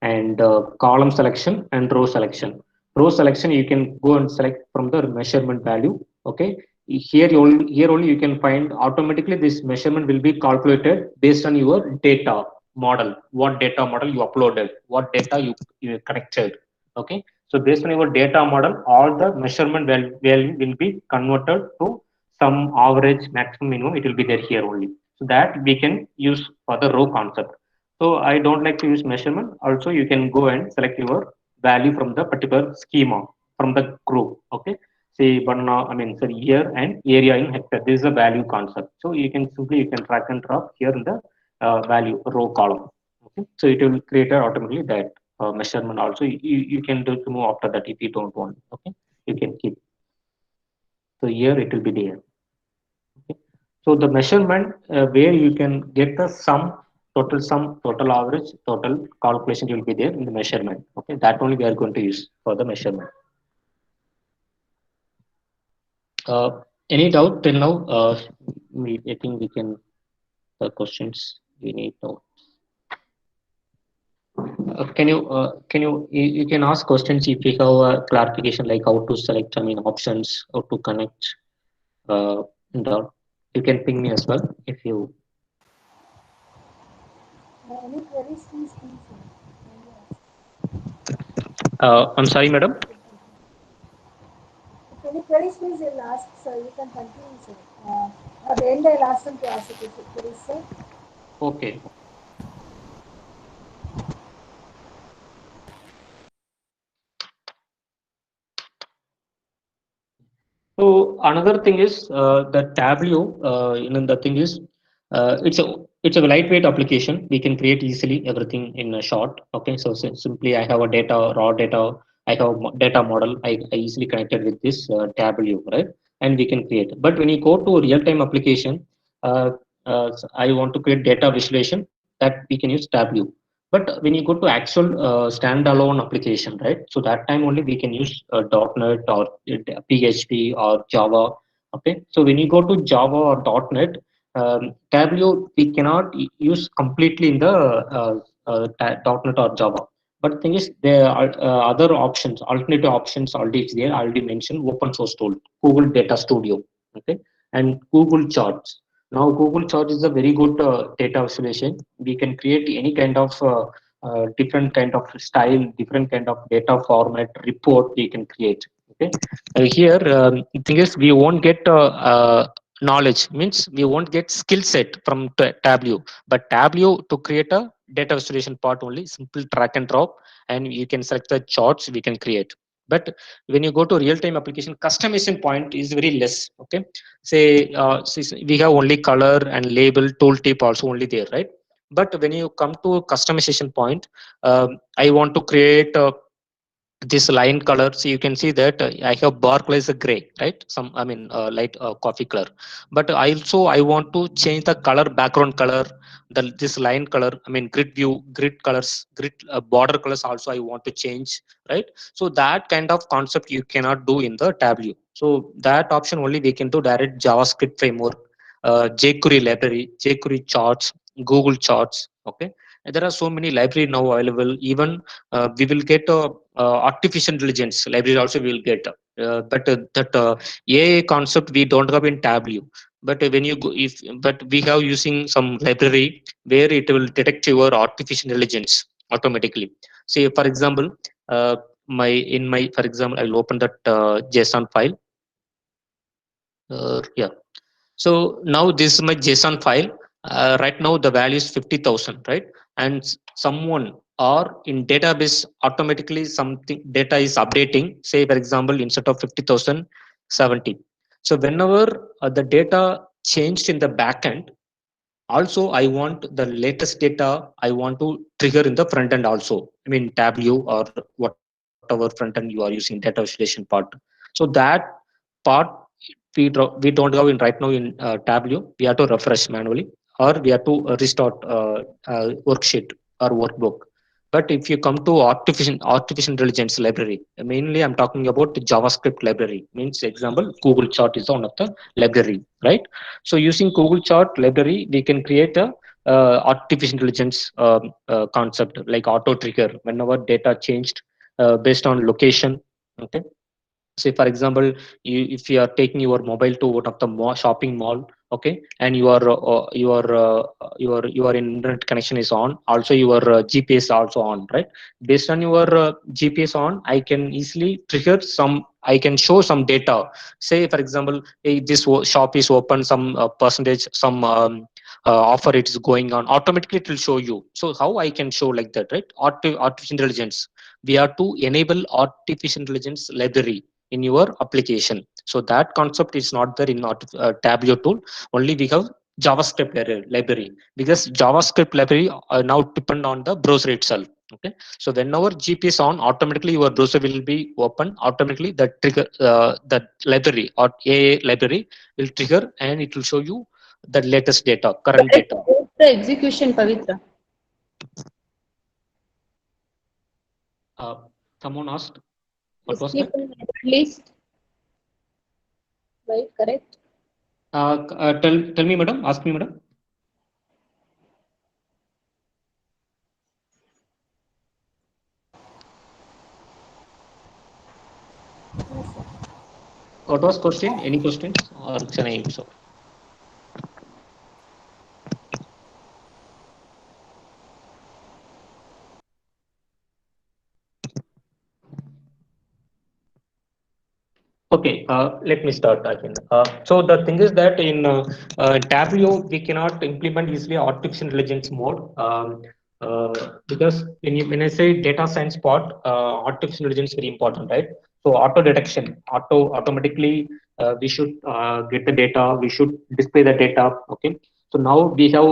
and column selection and row selection. Row selection you can go and select from the measurement value. Okay, here only you can find automatically this measurement will be calculated based on your data model, what data model you uploaded, what data you connected. Okay, so based on your data model, all the measurement value will be converted to some average, maximum, minimum, it will be there here only. So that we can use for the row concept. So I don't like to use measurement. Also, you can go and select your value from the particular schema from the group. Okay, say banana, I mean sorry, year and area in hectare. This is a value concept. So you can simply you can drag and drop here in the value row column. Okay, so it will create automatically that measurement. Also, you can do to move after that if you don't want. Okay, you can keep. So here it will be there. Okay. So the measurement where you can get the sum, total average, total calculation will be there in the measurement. Okay, that only we are going to use for the measurement. Uh, any doubt till now? I think we can the questions we need now. You can ask questions if you have a clarification like how to select, I mean options, how to connect, and all. You can ping me as well if you. Any queries, please. I'm sorry, madam. If any queries, please, you'll ask, sir. You can continue, sir. At the end, I'll ask them to ask the queries, sir. Okay. So another thing is the Tableau. The thing is, it's a lightweight application. We can create easily everything in a short. Okay, so simply I have a data raw data. I have data model. I easily connected with this Tableau, right? And we can create. But when you go to a real-time application, I want to create data visualization, that we can use Tableau. But when you go to actual standalone application, right? So that time only we can use .NET or PHP or Java. Okay. So when you go to Java or .NET, Tableau we cannot use completely in the .NET or Java. But the thing is, there are other options, alternative options already is there. I already mentioned open source tool, Google Data Studio, okay, and Google Charts. Now, Google Charts is a very good data visualization. We can create any kind of different kind of style, different kind of data format report we can create. Okay, here the thing is we won't get knowledge, means we won't get skill set from Tableau, but Tableau to create a data visualization part only simple drag and drop, and you can select the charts we can create. But when you go to real-time application, customization point is very less. Okay, say we have only color and label tooltip also only there, right? But when you come to customization point, I want to create this line color. So you can see that I have bar color is a gray, right? Some, I mean light coffee color. But I also I want to change the color, background color, this line color, I mean grid view, grid colors, grid border colors also I want to change, right? So that kind of concept you cannot do in the Tableau. So that option only we can do direct JavaScript framework, jQuery library, jQuery charts, Google Charts. Okay, and there are so many library now available. Even we will get a artificial intelligence library also we will get, but that AI concept we don't have in Tableau. But when you go, if but we have using some library where it will detect your artificial intelligence automatically. Say for example, for example, I will open that JSON file. Yeah, so now this is my JSON file. Right now the value is 50,000, right? And someone or in database automatically something data is updating. Say for example, instead of 50,000, 70. So whenever the data changed in the backend, also I want the latest data I want to trigger in the front end also. I mean Tableau or whatever front end you are using, data visualization part. So that part we don't have in right now in Tableau. We have to refresh manually, or we have to restart worksheet or workbook. But if you come to artificial intelligence library, mainly I'm talking about the JavaScript library. Means example, Google Chart is one of the library, right? So using Google Chart library, we can create a artificial intelligence concept like auto trigger whenever data changed based on location. Okay, say for example, if you are taking your mobile to one of the shopping mall, okay, and your internet connection is on, also your GPS also on, right? Based on your GPS on, I can easily trigger some, I can show some data. Say for example, this shop is open, some percentage, some offer it is going on, automatically it will show you. So how I can show like that, right? Artificial intelligence, we have to enable artificial intelligence library in your application. So that concept is not there in Tableau tool. Only we have JavaScript library, because JavaScript library now depend on the browser itself. Okay, so whenever GPS on, automatically your browser will be open. Automatically the trigger, the library or AI library will trigger, and it will show you the latest data, current data. The execution, Pavitra. Uh, Someone asked, what Is was that? people at least right? Correct. Tell me, madam. Ask me, madam. What was question? Any questions? Or can I answer? Okay, let me start again. So the thing is that in Tableau, we cannot implement easily artificial intelligence mode, because when I say data science part, artificial intelligence is very important, right? So auto detection, automatically, we should get the data, we should display the data. Okay, so now we have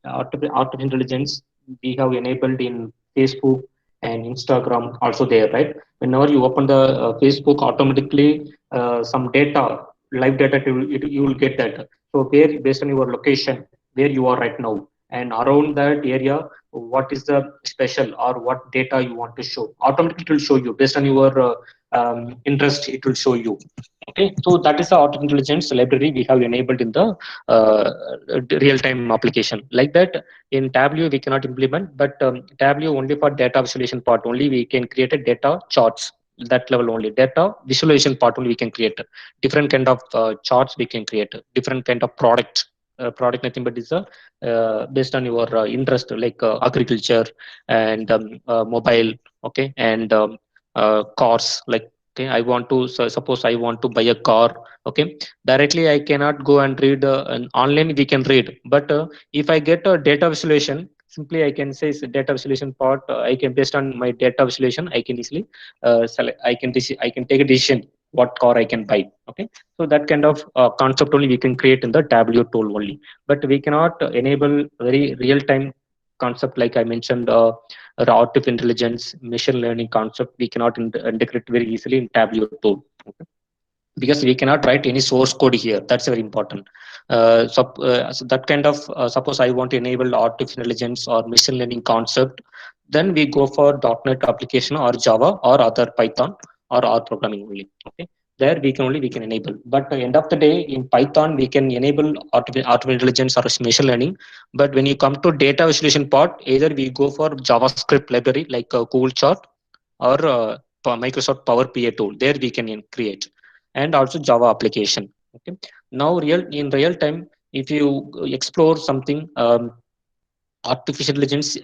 artificial intelligence, we have enabled in Facebook and Instagram also there, right? Whenever you open the Facebook, automatically some data, live data, you will get that. So where, based on your location, where you are right now, and around that area, what is the special or what data you want to show, automatically it will show you based on your interest, it will show you. Okay, so that is the artificial intelligence library we have enabled in the real-time application. Like that, in Tableau we cannot implement, but Tableau only for data visualization part only we can create a data charts. That level only, data visualization part only we can create different kind of charts, we can create different kind of product nothing but is based on your interest, like agriculture and mobile. Okay, and cars, like, okay, I want to, so suppose I want to buy a car. Okay, directly I cannot go and read, online we can read, but if I get a data visualization, simply I can say it's a data visualization part, I can, based on my data visualization, I can easily select, I can take a decision what car I can buy. Okay, so that kind of concept only we can create in the Tableau tool only, but we cannot enable very real time concept like I mentioned, artificial intelligence, machine learning concept. We cannot integrate very easily in Tableau tool. Okay, because we cannot write any source code here. That's very important. So that kind of, suppose I want to enable artificial intelligence or machine learning concept, then we go for .NET application or Java or other Python or R programming only. Okay, there we can enable. But at the end of the day, in Python we can enable artificial intelligence or machine learning. But when you come to data visualization part, either we go for JavaScript library like Google Chart or Microsoft Power BI tool. There we can create, and also Java application. Okay, now in real time, if you explore something, artificial intelligence,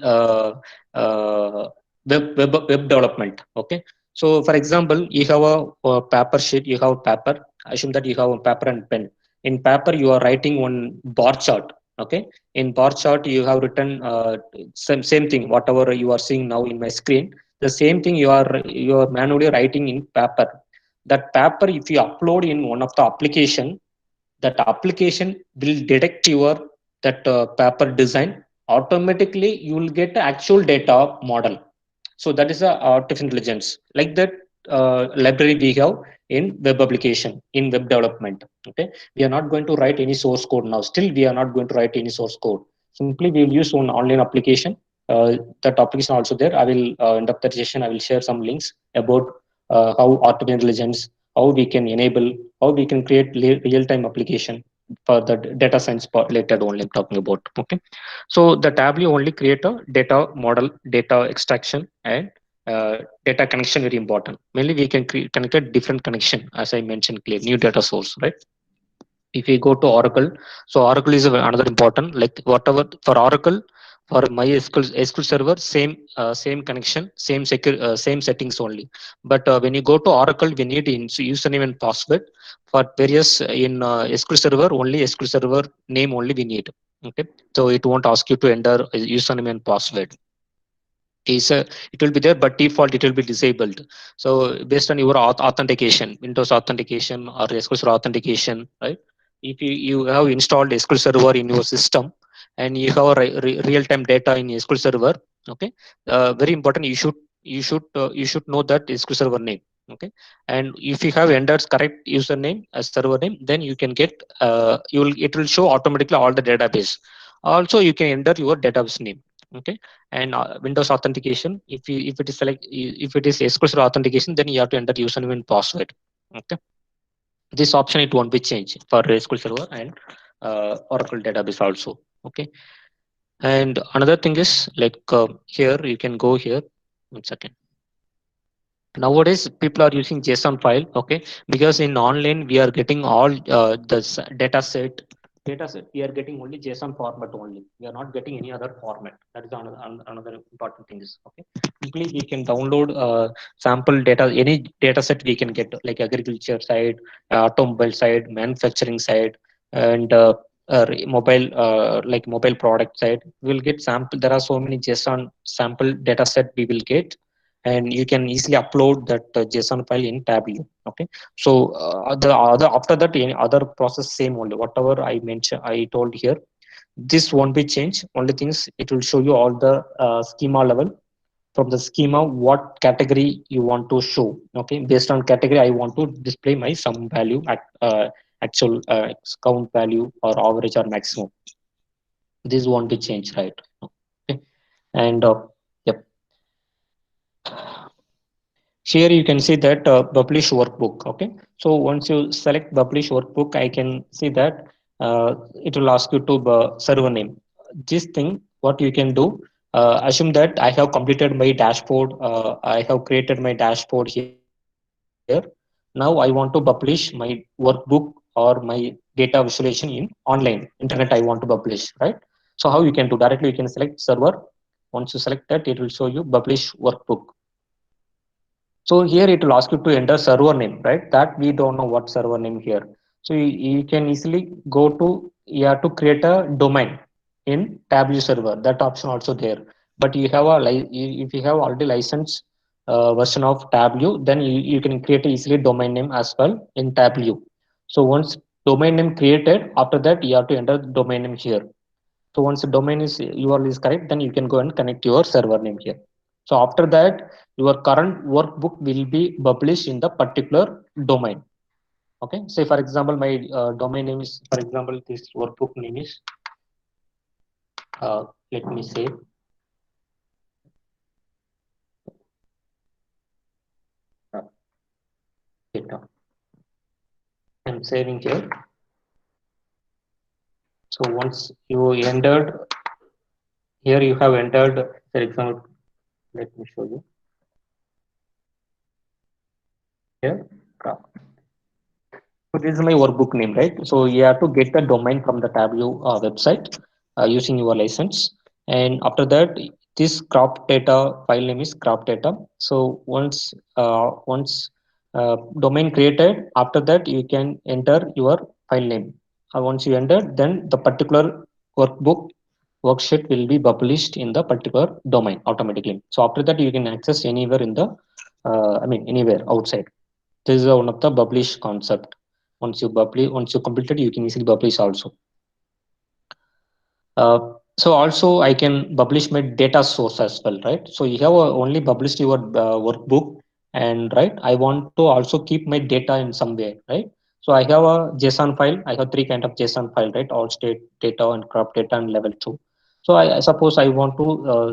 web development. Okay, so for example, you have a paper sheet, you have a paper, assume that you have a paper and pen. In paper you are writing one bar chart. Okay, in bar chart you have written same thing whatever you are seeing now in my screen, the same thing you are manually writing in paper. that paper, if you upload in one of the application, that application will detect your that paper design. Automatically you will get the actual data model. So that is a artificial intelligence. Like that library we have in web application, in web development. Okay, we are not going to write any source code now. Still, we are not going to write any source code. Simply, we will use one online application. That application also there. I will end up the session. I will share some links about how artificial intelligence, how we can enable, how we can create real-time application for the data science part later only I'm talking about. Okay, so the Tableau only create a data model, data extraction, and data connection very important. Mainly we can connect a different connection, as I mentioned clear, new data source, right? If we go to Oracle, so Oracle is another important, like whatever for Oracle, for MySQL Server, same connection, same settings only. But when you go to Oracle, we need username and password. For various in SQL Server, only SQL Server name only we need. Okay, so it won't ask you to enter a username and password. It will be there, but default it will be disabled. So based on your authentication, Windows authentication or SQL Server authentication, right? If you have installed SQL Server in your system and you have real-time data in SQL Server, okay, very important. You should know that SQL Server name. Okay, and if you have entered correct username as server name, then you can get it will show automatically all the database. Also, you can enter your database name. Okay, and Windows authentication, if it is if it is SQL Server authentication, then you have to enter username and password. Okay, this option it won't be changed for SQL Server and Oracle database also. Okay, and another thing is like here you can go here. 1 second. Nowadays people are using JSON file. Okay, because in online we are getting all the data set we are getting only JSON format only. We are not getting any other format. That is another important thing is, okay, simply we can download sample data, any data set we can get, like agriculture side, automobile side, manufacturing side, and mobile like mobile product side. We'll get sample. There are so many JSON sample data set we will get, and you can easily upload that JSON file in Tableau. Okay, so the other after that any other process same only. Whatever I mentioned, I told here, this won't be changed. Only things it will show you all the schema level. From the schema, what category you want to show. Okay, based on category, I want to display my sum value at actual count value or average or maximum. This won't be changed, right? Okay, and yep. Here you can see that publish workbook. Okay, so once you select publish workbook, I can see that it will ask you to server name. This thing, what you can do, assume that I have completed my dashboard. I have created my dashboard here. Now I want to publish my workbook or my data visualization in online internet. I want to publish, right? So how you can do, directly you can select server. Once you select that, it will show you publish workbook. So here it will ask you to enter server name, right? That we don't know what server name here. So you can easily go to, you have to create a domain in Tableau server. That option also there. But you have if you have already licensed version of Tableau, then you can create easily domain name as well in Tableau. So once domain name created, after that you have to enter the domain name here. So once the domain is URL is correct, then you can go and connect your server name here. So after that, your current workbook will be published in the particular domain. Okay. Say for example, my domain name is, for example, this workbook name is, let me say, data. I'm saving here. So once you entered, here you have entered, for example, let me show you. Here, so this is my workbook name, right? So you have to get the domain from the Tableau website using your license. And after that, this crop data file name is crop data. So once domain created, after that you can enter your file name. Once you enter, then the particular workbook worksheet will be published in the particular domain automatically. So after that, you can access anywhere in the, I mean, anywhere outside. This is one of the publish concept. Once you complete it, you can easily publish also. So also I can publish my data source as well, right? So you have only published your workbook, and right, I want to also keep my data in some way, right? So I have a JSON file. I have three kind of JSON file, right? All state data and crop data and level 2. So I suppose I want to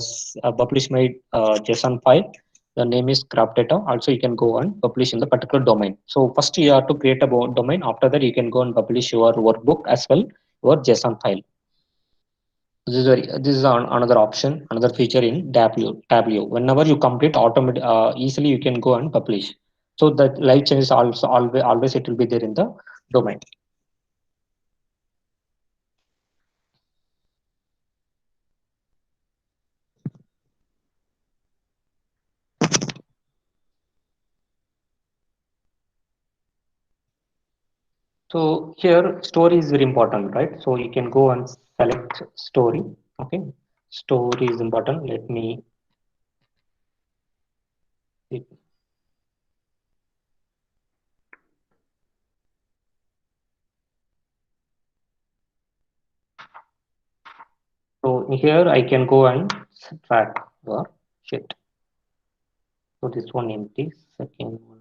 publish my JSON file. The name is crop data. Also, you can go and publish in the particular domain. So first you have to create a domain. After that, you can go and publish your workbook as well, your JSON file. This is another option, another feature in Tableau. Whenever you complete automatic, easily you can go and publish. So that live change is also always it will be there in the domain. So here story is very important, right? So you can go and select story. Okay, story is important. Let me. So here I can go and track your shit. So this one empty. Second one.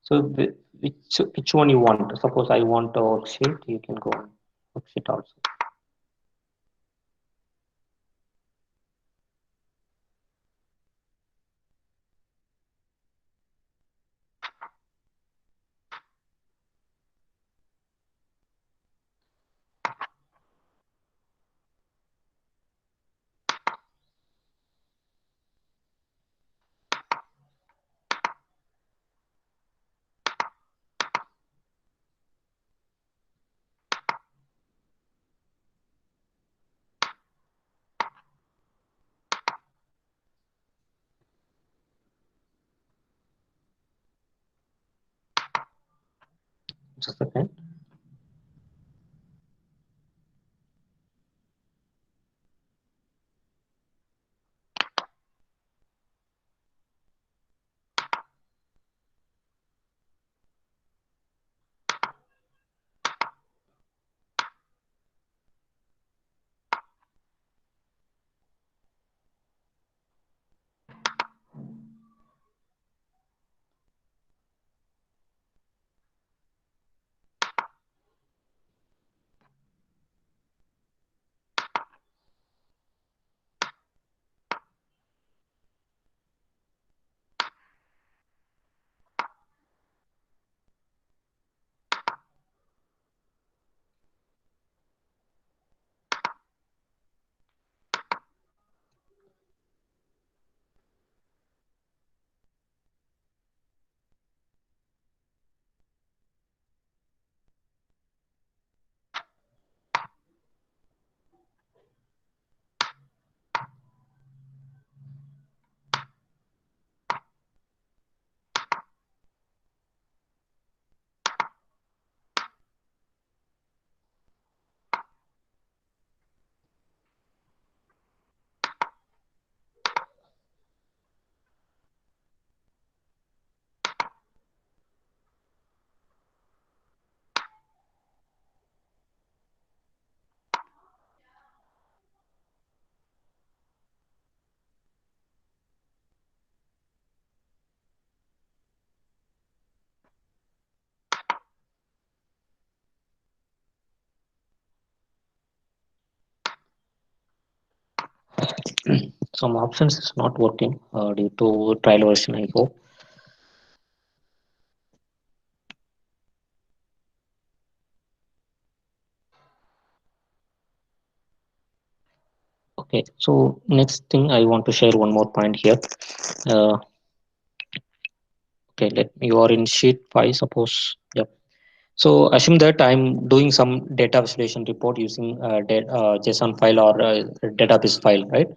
So which one you want? Suppose I want a worksheet, you can go on worksheet also. Just a second. Some options is not working due to trial version, I hope. Okay, so next thing I want to share one more point here. Uh, okay, you are in sheet 5, suppose. Yep. So assume that I'm doing some data visualization report using JSON file or database file, right?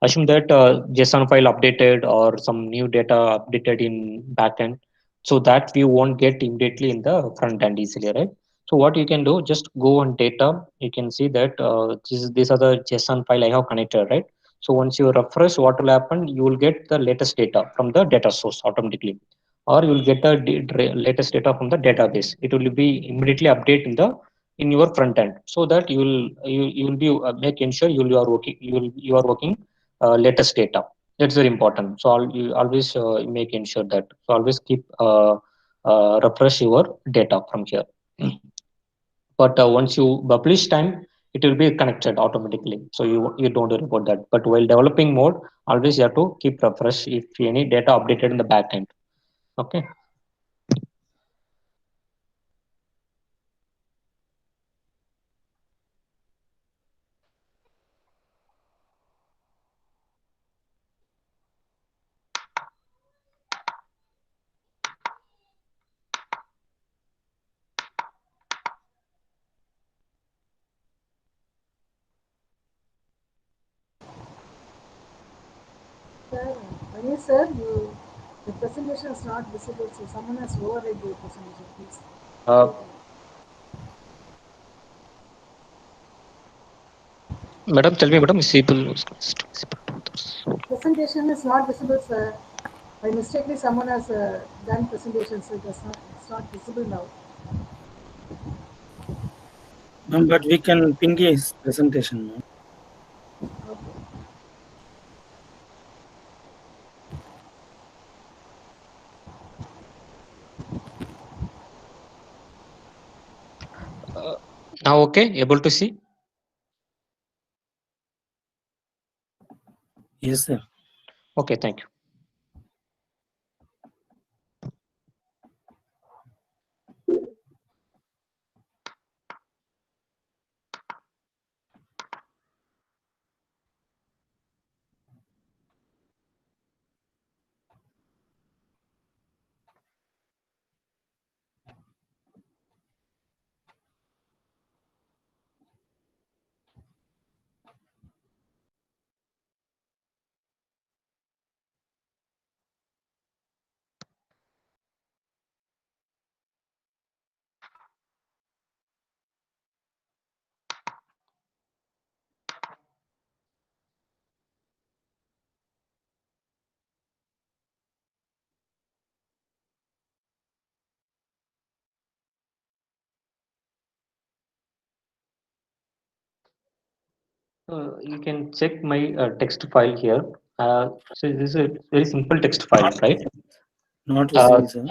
Assume that JSON file updated or some new data updated in backend, so that view won't get immediately in the front end easily, right? So what you can do, just go on data. You can see that these are the JSON file I have connected, right? So once you refresh, what will happen? You will get the latest data from the data source automatically, or you will get the latest data from the database. It will be immediately update in your front end, so that you will be make ensure you are working you are working latest data. That's very important. So you always make ensure that. So always keep refresh your data from here. But once you publish time, it will be connected automatically, so you don't worry about that. But while developing mode, always you have to keep refresh if any data updated in the backend. Okay. Sir, Ganesh sir, the presentation is not visible, so someone has overread the presentation, please. uh, Madam, tell me, madam, is able. Presentation is not visible, sir. By mistakenly, someone has done presentation, so it's not visible now. But we can ping his presentation, ma'am. Okay. uh, Now okay, able to see. Yes, sir. Okay, thank you. You can check my text file here. So this is a very simple text file, right? Not uh, visible, sir.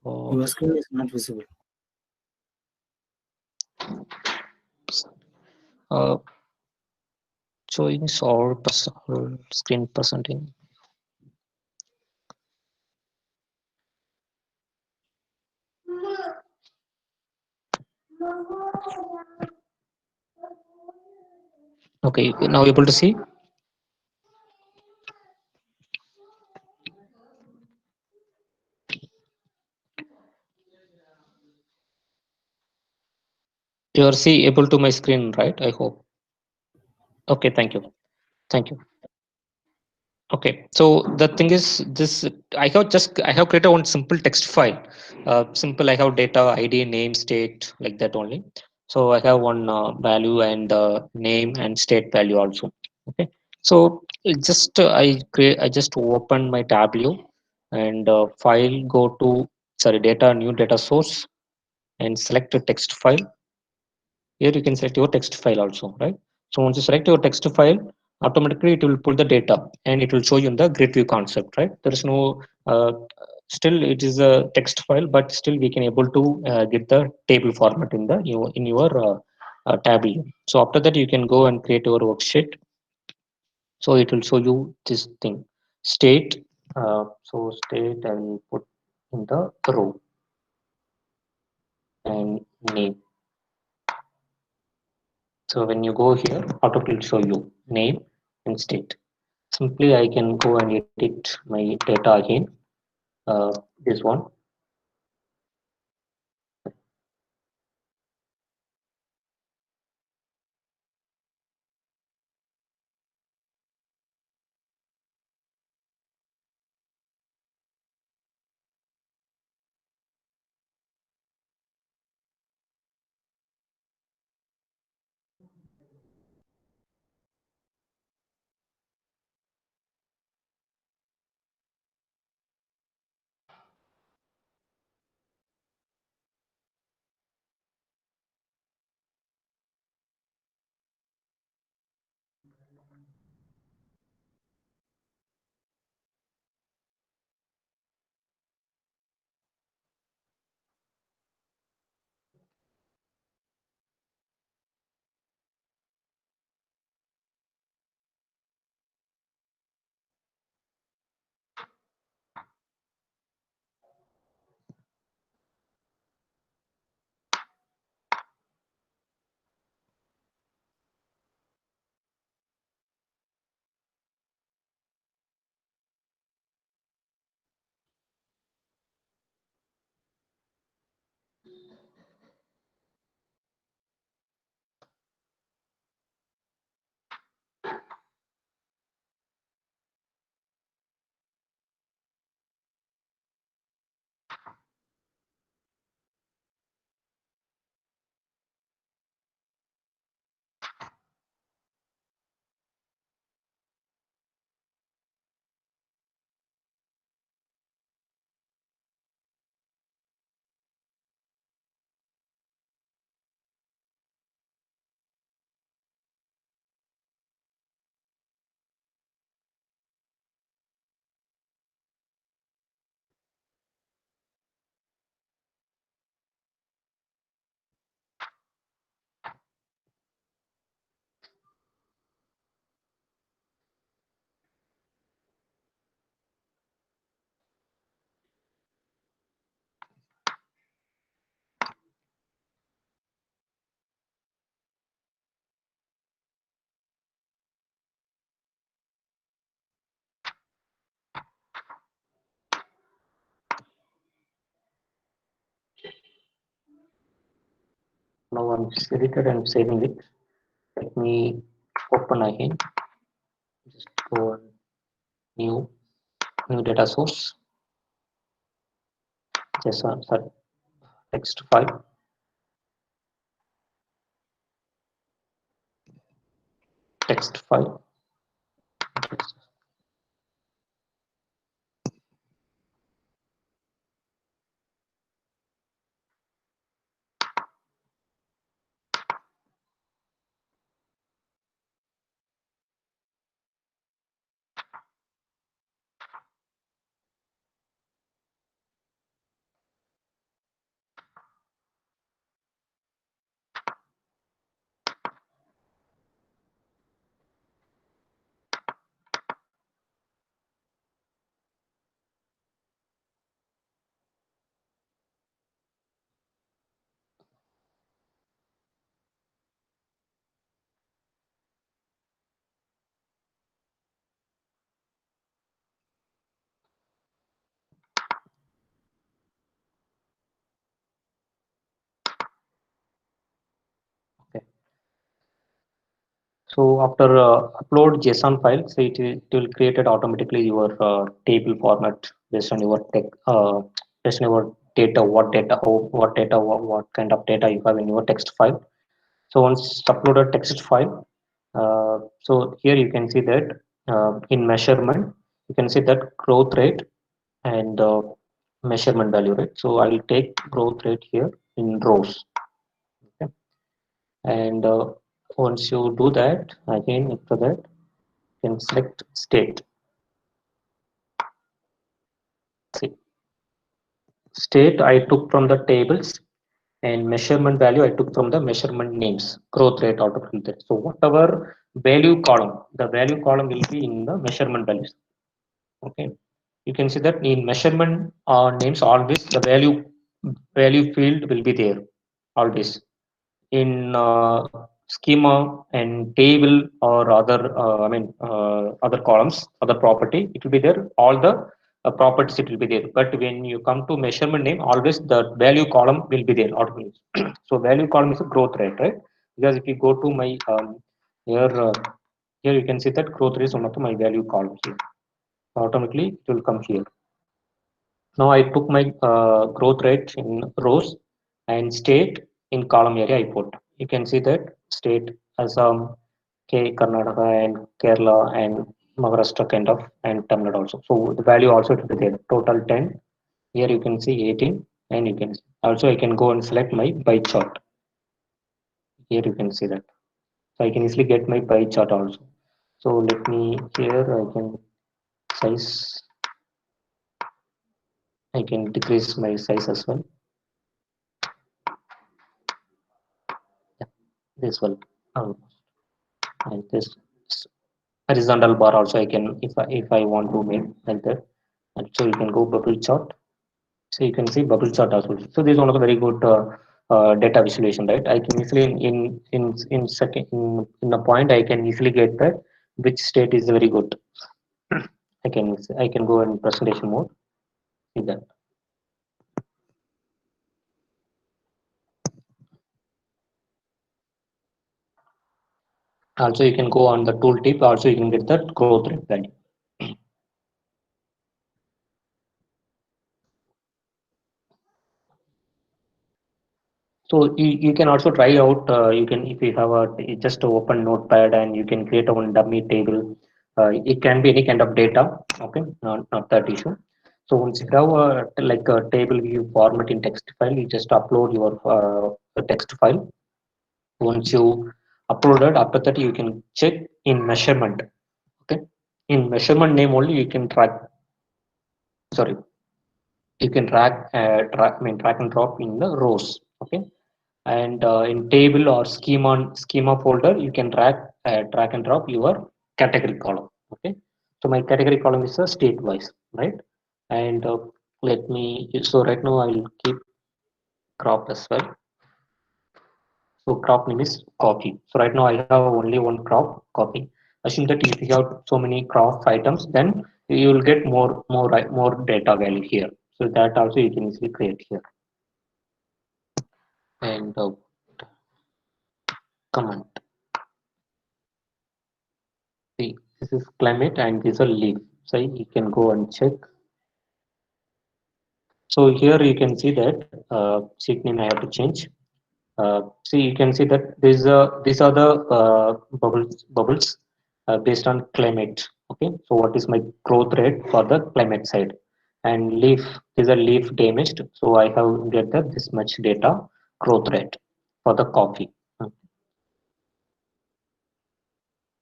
uh, Your screen is not visible. uh, Showing all screen presenting. Okay, now able to see. You are see able to my screen, right? I hope. Okay, thank you. Thank you. Okay, so the thing is this, I have created one simple text file. Simple, I have data, ID, name, state, like that only. So I have one value and name and state value also. Okay. So it just I just open my Tableau and file, go to, sorry, data, new data source, and select a text file. Here you can select your text file also, right? So once you select your text file, automatically it will pull the data and it will show you in the grid view concept, right? There is no, still it is a text file, but still we can able to get the table format in the in your Tableau. So after that you can go and create your worksheet. So it will show you this thing, state. So state I will put in the row and name. So when you go here, autoclick show you name and state. Simply, I can go and edit my data again. This one. Now I'm selected and saving it. Let me open again. Just go on new data source. JSON text file. Text file. Okay. So after upload JSON file, so it will create it automatically your table format based on your based on your data, what kind of data you have in your text file. So once uploaded text file, so here you can see that in measurement, you can see that growth rate and measurement value, right? So I will take growth rate here in rows. Okay. And once you do that, again after that, you can select state. See, state I took from the tables, and measurement value I took from the measurement names, growth rate automatically there. So whatever value column, the value column will be in the measurement values. Okay, you can see that in measurement names always the value field will be there always. In schema and table or other other columns, other property, it will be there, all the properties it will be there. But when you come to measurement name, always the value column will be there automatically. So value column is a growth rate, right? Because if you go to my here here you can see that growth rate is one of my value columns here. Automatically it will come here. Now I took my growth rate in rows and state in column area I put. You can see that state Assam, Karnataka and Kerala and Maharashtra kind of, and Tamil Nadu also. So the value also to be there. Total 10. Here you can see 18, and you can also I can go and select my pie chart. Here you can see that. So I can easily get my pie chart also. So let me here I can size. I can decrease my size as well. This one and this horizontal bar also I can, if I want to make like that. And so you can go bubble chart, so you can see bubble chart also. So this is one of the very good data visualization, right? I can easily in second in a point I can easily get that which state is very good. I can go in presentation mode, see that. Also, you can go on the tooltip. Also, you can get the growth rate value. So you can also try out. You can, if you have a just open notepad and you can create a one dummy table. It can be any kind of data. Okay, not that issue. So once you have like a table view format in text file, you just upload your text file. Once you uploaded, after that you can check in measurement. Okay, in measurement name only you can track. Sorry, you can drag and drop in the rows. Okay, and in table or schema folder you can drag and drop your category column. Okay, so my category column is a state wise, right? And let me, so right now I will keep crop as well. So crop name is copy. So right now I have only one crop copy. Assume that if you have so many crop items, then you will get more data value here. So that also you can easily create here. And comment. See, this is climate and this is a leaf. So you can go and check. So here you can see that sheet name I have to change. See, you can see that these are the bubbles based on climate. Okay, so what is my growth rate for the climate side? And leaf is a leaf damaged, so I have get the this much data growth rate for the coffee.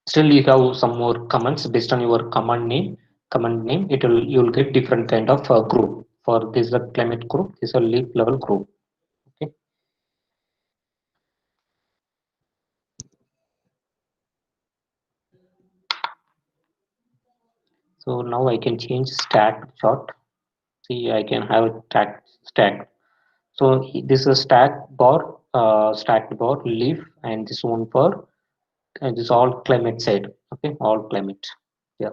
Still, you have some more comments based on your command name. Command name, it will you will get different kind of group. For this is a climate group, this is a leaf level group. Okay. So now I can change stack chart. See, I can have a stack. So this is a stacked bar leaf, and this one for this all climate side. Okay, all climate. Yeah.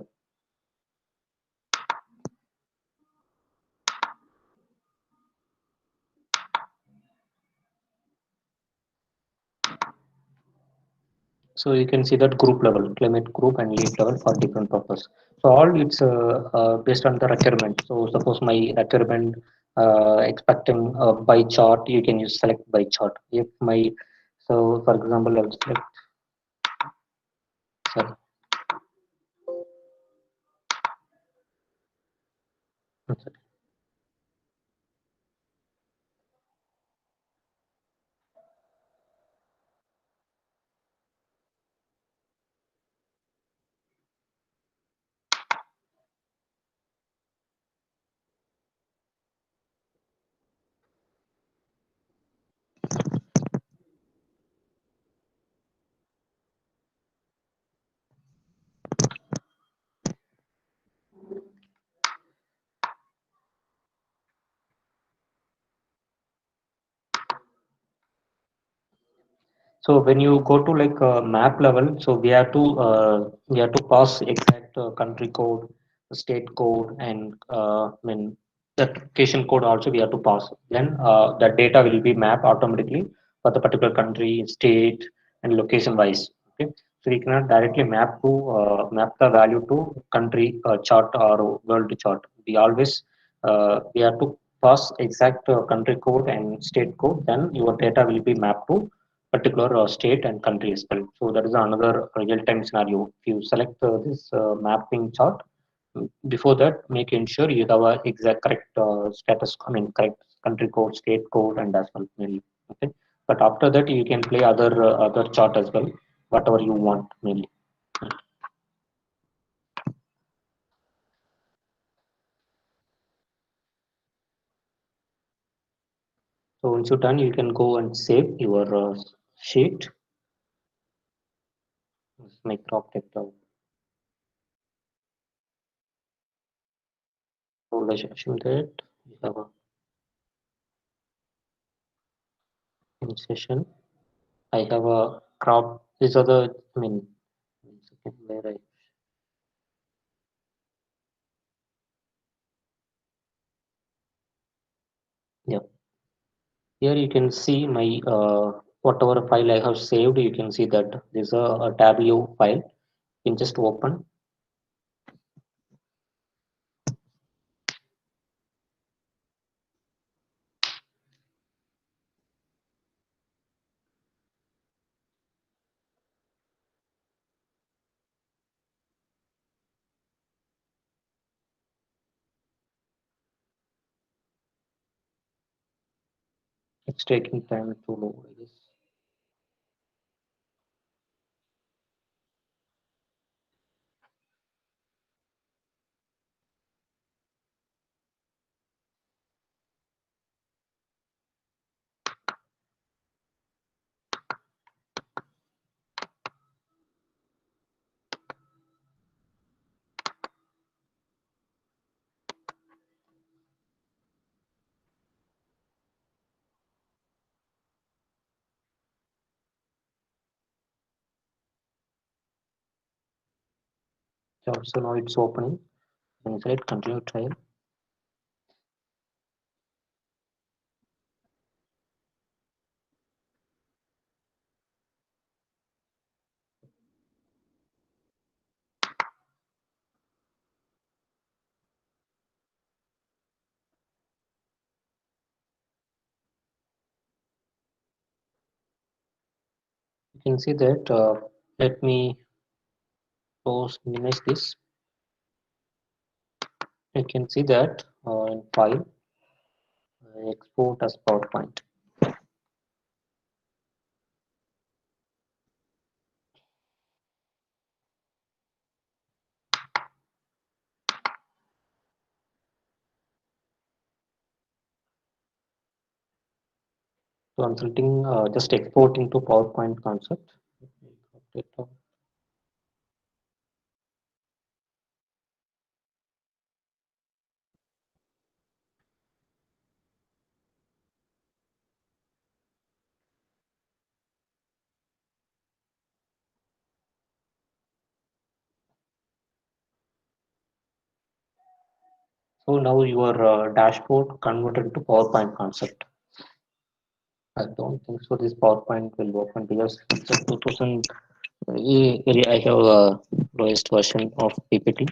So you can see that group level, climate group and leaf level for different purpose. So all it's based on the requirement. So suppose my requirement expecting a by chart, you can use select by chart. If my, so for example, I'll select, sorry. So when you go to like map level, so we have to pass exact country code, state code, and I mean the location code also we have to pass. Then the data will be mapped automatically for the particular country, state, and location wise. Okay, so we cannot directly map the value to country chart or world chart. We have to pass exact country code and state code. Then your data will be mapped to particular state and country as well. So that is another real-time scenario. If you select this mapping chart, before that, make ensure you have a exact correct status, I mean correct country code, state code, and as well mainly. Okay, but after that you can play other chart as well, whatever you want mainly. So once you're done, you can go and save your sheet. Let's make crop text out. So let's assume that you have a in session. I have a crop. These are the, I mean, one second, where I, yeah. Here you can see my whatever file I have saved, you can see that there's a Tableau file. You can just open. It's taking time to load, I guess. So now it's opening. And select continue trial. You can see that. Let me minimize this. You can see that in file export as PowerPoint. So I'm selecting just exporting to PowerPoint concept. So now your dashboard converted to PowerPoint concept. I don't think so. This PowerPoint will open because it's a 2000. I have a lowest version of PPT.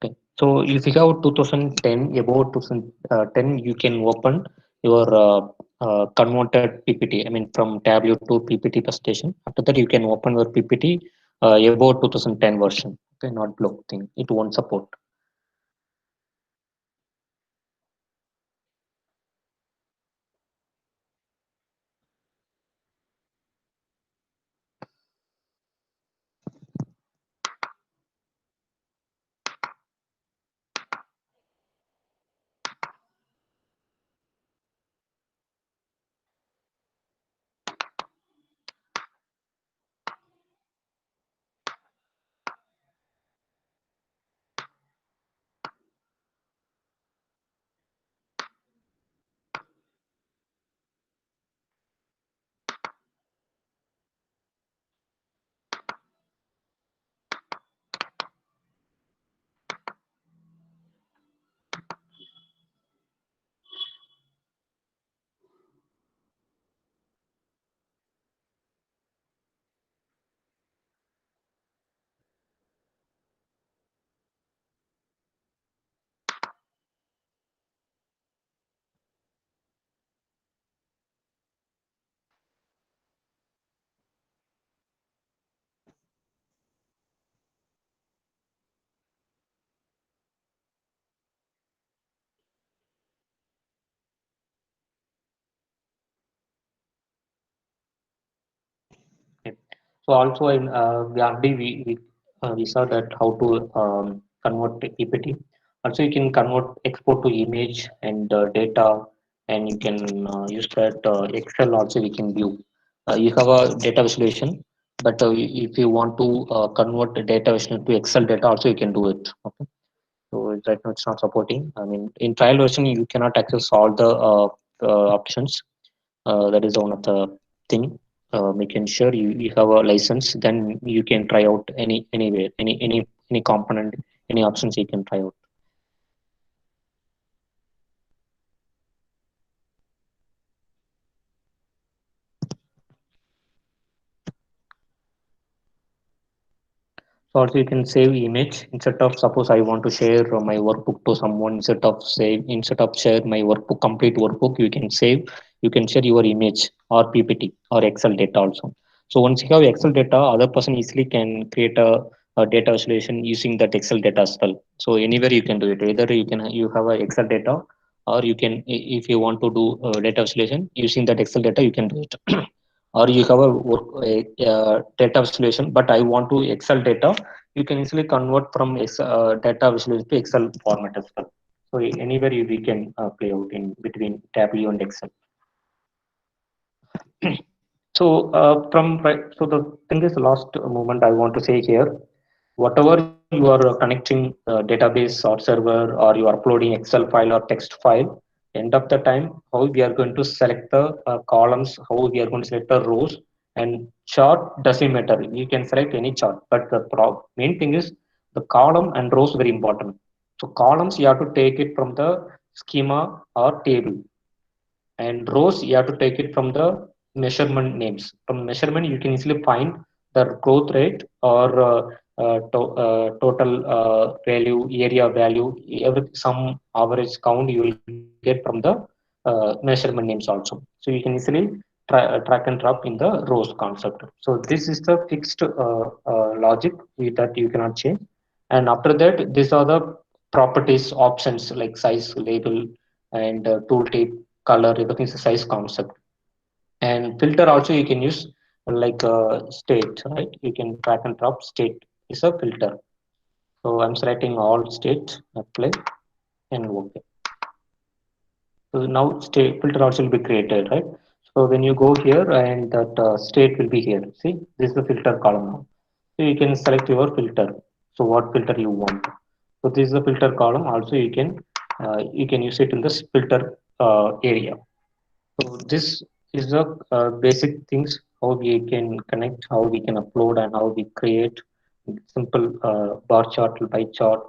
Okay. So if you have 2010, about 2010, you can open your converted PPT. I mean, from Tableau to PPT presentation. After that, you can open your PPT about 2010 version. Okay, not block thing. It won't support. Okay. So also in we already we saw that how to convert PPT. Also you can convert export to image and data, and you can use that Excel also we can view. You have a data visualization, but if you want to convert the data visualization to Excel data, also you can do it. Okay. So right now it's not supporting. I mean, in trial version you cannot access all the options. That is one of the thing. making sure you have a license, then you can try out anywhere, any component, any options you can try out. So also you can save image instead of, suppose I want to share my workbook to someone, instead of share my workbook, complete workbook, you can save, you can share your image or PPT or Excel data also. So once you have Excel data, other person easily can create a data visualization using that Excel data as well. So anywhere you can do it. Either you have a Excel data, or you can, if you want to do data visualization using that Excel data, you can do it. Or you have a data visualization, but I want to Excel data, you can easily convert from data visualization to Excel format as well. So anywhere we can play out in between Tableau and Excel. So so the thing is, last moment I want to say here, whatever you are connecting database or server, or you are uploading Excel file or text file, end of the time, how we are going to select the columns, how we are going to select the rows, and chart doesn't matter. You can select any chart, but the main thing is the column and rows very important. So columns you have to take it from the schema or table, and rows you have to take it from the measurement names. From measurement you can easily find the growth rate or total value, area value, every some average count you will get from the measurement names also. So you can easily track and drop in the rows concept. So this is the fixed logic that you cannot change. And after that, these are the properties options like size, label, and tooltip, color, everything is a size concept. And filter also you can use, like state, right? You can drag and drop state is a filter. So I'm selecting all state, apply, and okay. So now state filter also will be created, right? So when you go here, and that state will be here, see, this is the filter column now. So you can select your filter, so what filter you want. So this is the filter column. Also you can use it in this filter area. So this is the basic things, how we can connect, how we can upload, and how we create simple bar chart, pie chart,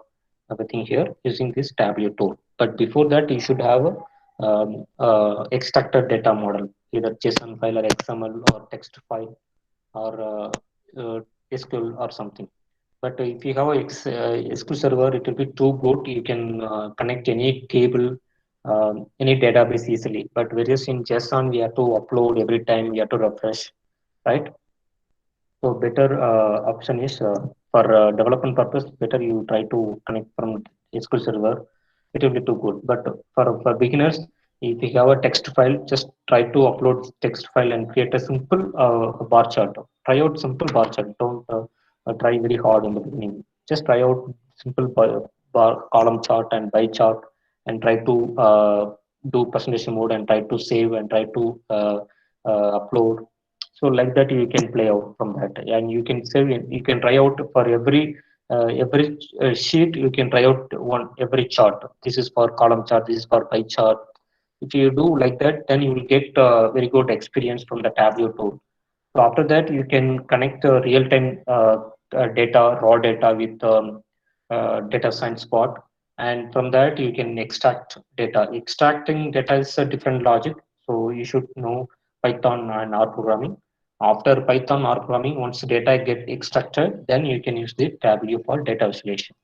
everything here using this Tableau tool. But before that, you should have a extracted data model, either JSON file or XML or text file or SQL or something. But if you have a SQL server, it will be too good. You can connect any table, any database easily. But whereas in JSON, we have to upload every time, we have to refresh, right? So better option is for development purpose, better you try to connect from SQL server. It will be too good. But for beginners, if you have a text file, just try to upload text file and create a simple bar chart. Try out simple bar chart. Don't try very hard in the beginning. Just try out simple column chart and pie chart, and try to do presentation mode, and try to save, and try to upload. So like that you can play out from that, and you can save it. You can try out for every sheet. You can try out one every chart. This is for column chart, this is for pie chart. If you do like that, then you will get very good experience from the Tableau tool. So after that, you can connect real-time data, raw data with data science spot, and from that you can extract data. Extracting data is a different logic, so you should know Python and R programming. After Python or programming, once data get extracted, then you can use the Tableau for data visualization.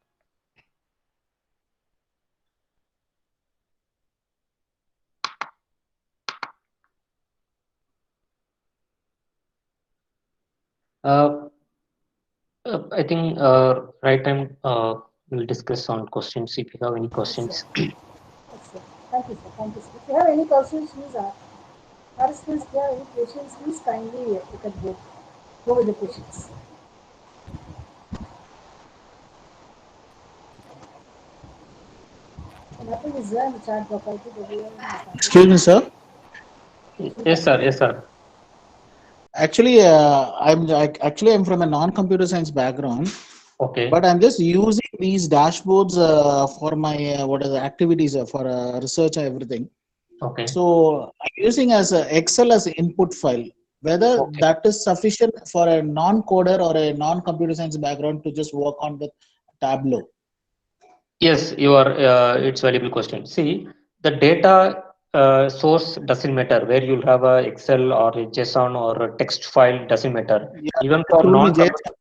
Uh, I think right time we'll discuss on questions. If you have any questions. Yes, sir. Thank you, sir. Thank you, sir. If you have any questions, please ask. Participants, if you have any questions, please kindly you can go with the questions. So nothing is there in the chat box. I think everyone has Excuse me, sir. Yes, sir. Yes, sir. Actually, I'm from a non-computer science background, Okay. but I'm just using these dashboards for my what are the activities for research and everything. Okay. So I'm using as Excel as input file. whether Okay. that is sufficient for a non-coder or a non-computer science background to just work on with Tableau. Yes, you are. It's valuable question. See, the data source doesn't matter. Where you'll have a Excel or a JSON or a text file doesn't matter. Yeah, Even for truly non, JSON.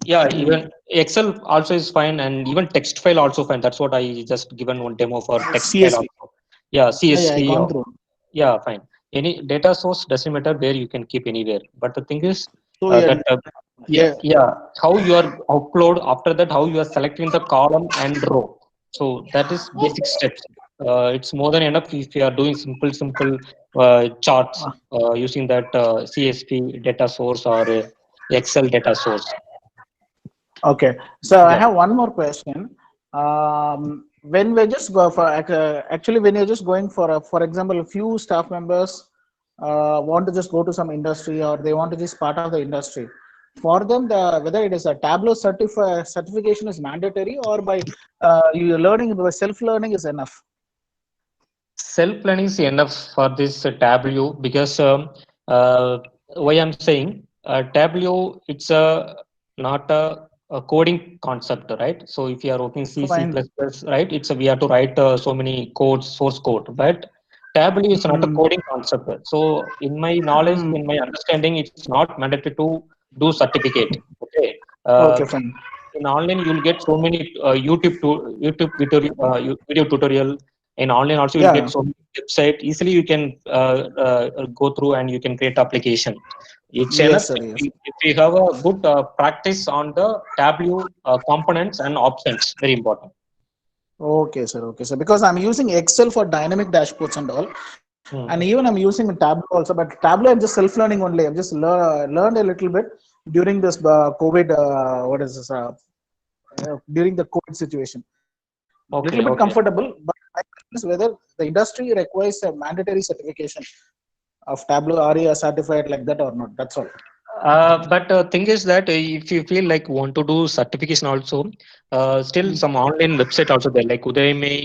yeah, even Excel also is fine, and even text file also fine. That's what I just given one demo for text file CSV. also. Yeah, Yeah, I CSV. gone Or, through. yeah, fine. Any data source doesn't matter where you can keep anywhere. But the thing is So yeah, that yeah, how you are upload after that, how you are selecting the column and row. So that is basic steps. It's more than enough if you are doing simple charts using that CSV data source or Excel data source. okay. So I Yeah. have one more question. When we're just go for actually when you're just going for example, a few staff members want to just go to some industry or they want to just part of the industry. For them, whether it is a Tableau certification is mandatory or by you learning by self-learning is enough. Self-learning is enough for this Tableau because why I'm saying Tableau, it's not a coding concept, right? So if you are working C, C++, Fine. right, we have to write so many codes, source code, but Tableau is not a coding concept. So in my knowledge, in my understanding, it's not mandatory to do certificate. Okay. Okay, fine. In online, you'll get so many YouTube video tutorial. In online also, you'll Yeah. get so many website. Easily, you can go through and you can create application. It's enough Yes, sir. Yes. if we have a good practice on the Tableau components and options. Very important. Okay, sir. Okay, sir. Because I'm using Excel for dynamic dashboards and all, and Hmm. even I'm using Tableau also. But Tableau, I'm just self-learning only. I've just learned a little bit during this COVID. What is this? During the COVID situation, little bit Okay, okay. comfortable. But I is whether the industry requires a mandatory certification of Tableau ARIA certified like that or not. That's all. But thing is that if you feel like want to do certification also, still some online website also there, like Udemy,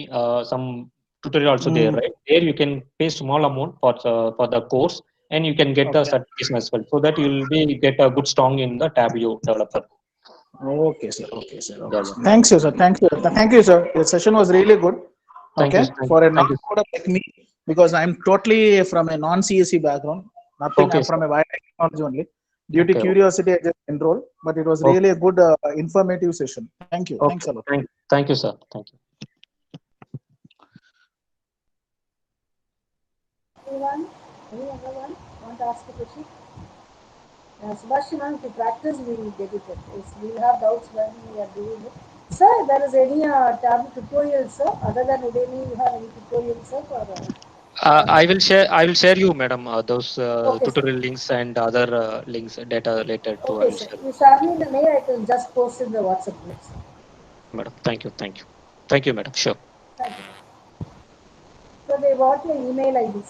some tutorial also there, Mm. right? There you can pay small amount for the course, and you can get the Okay. certification as well, so that you will be get a good strong in the Tableau developer. Okay, sir. Okay, sir. Yeah, Okay, yeah. sir. Thanks, you, sir. Thank you. Thank you, sir. The session was really good. Thank you, Okay, for a thank you. non-coder like me, because I'm totally from a non-CSE background. Nothing. Okay, I'm sir. from a biotechnology only. Due to Okay, curiosity, I just enrolled. But it was okay, really a good, informative session. Thank you. Thanks okay. a lot. Thank you, sir. Thank you. Anyone? Any other one want to ask a question? Sebastian, to practice, we will get it. If we have doubts when we are doing it. Sir, there is any tablet tutorial, sir? Other than Udemy, you have any tutorial, sir? For, I will share you, madam, those okay, sir. tutorial links and other links, data related to. I Okay, will sir. share, You share me the mail, I can just post in the WhatsApp group, sir. madam. Thank you, madam. Sure. Thank you. So they want your email ID.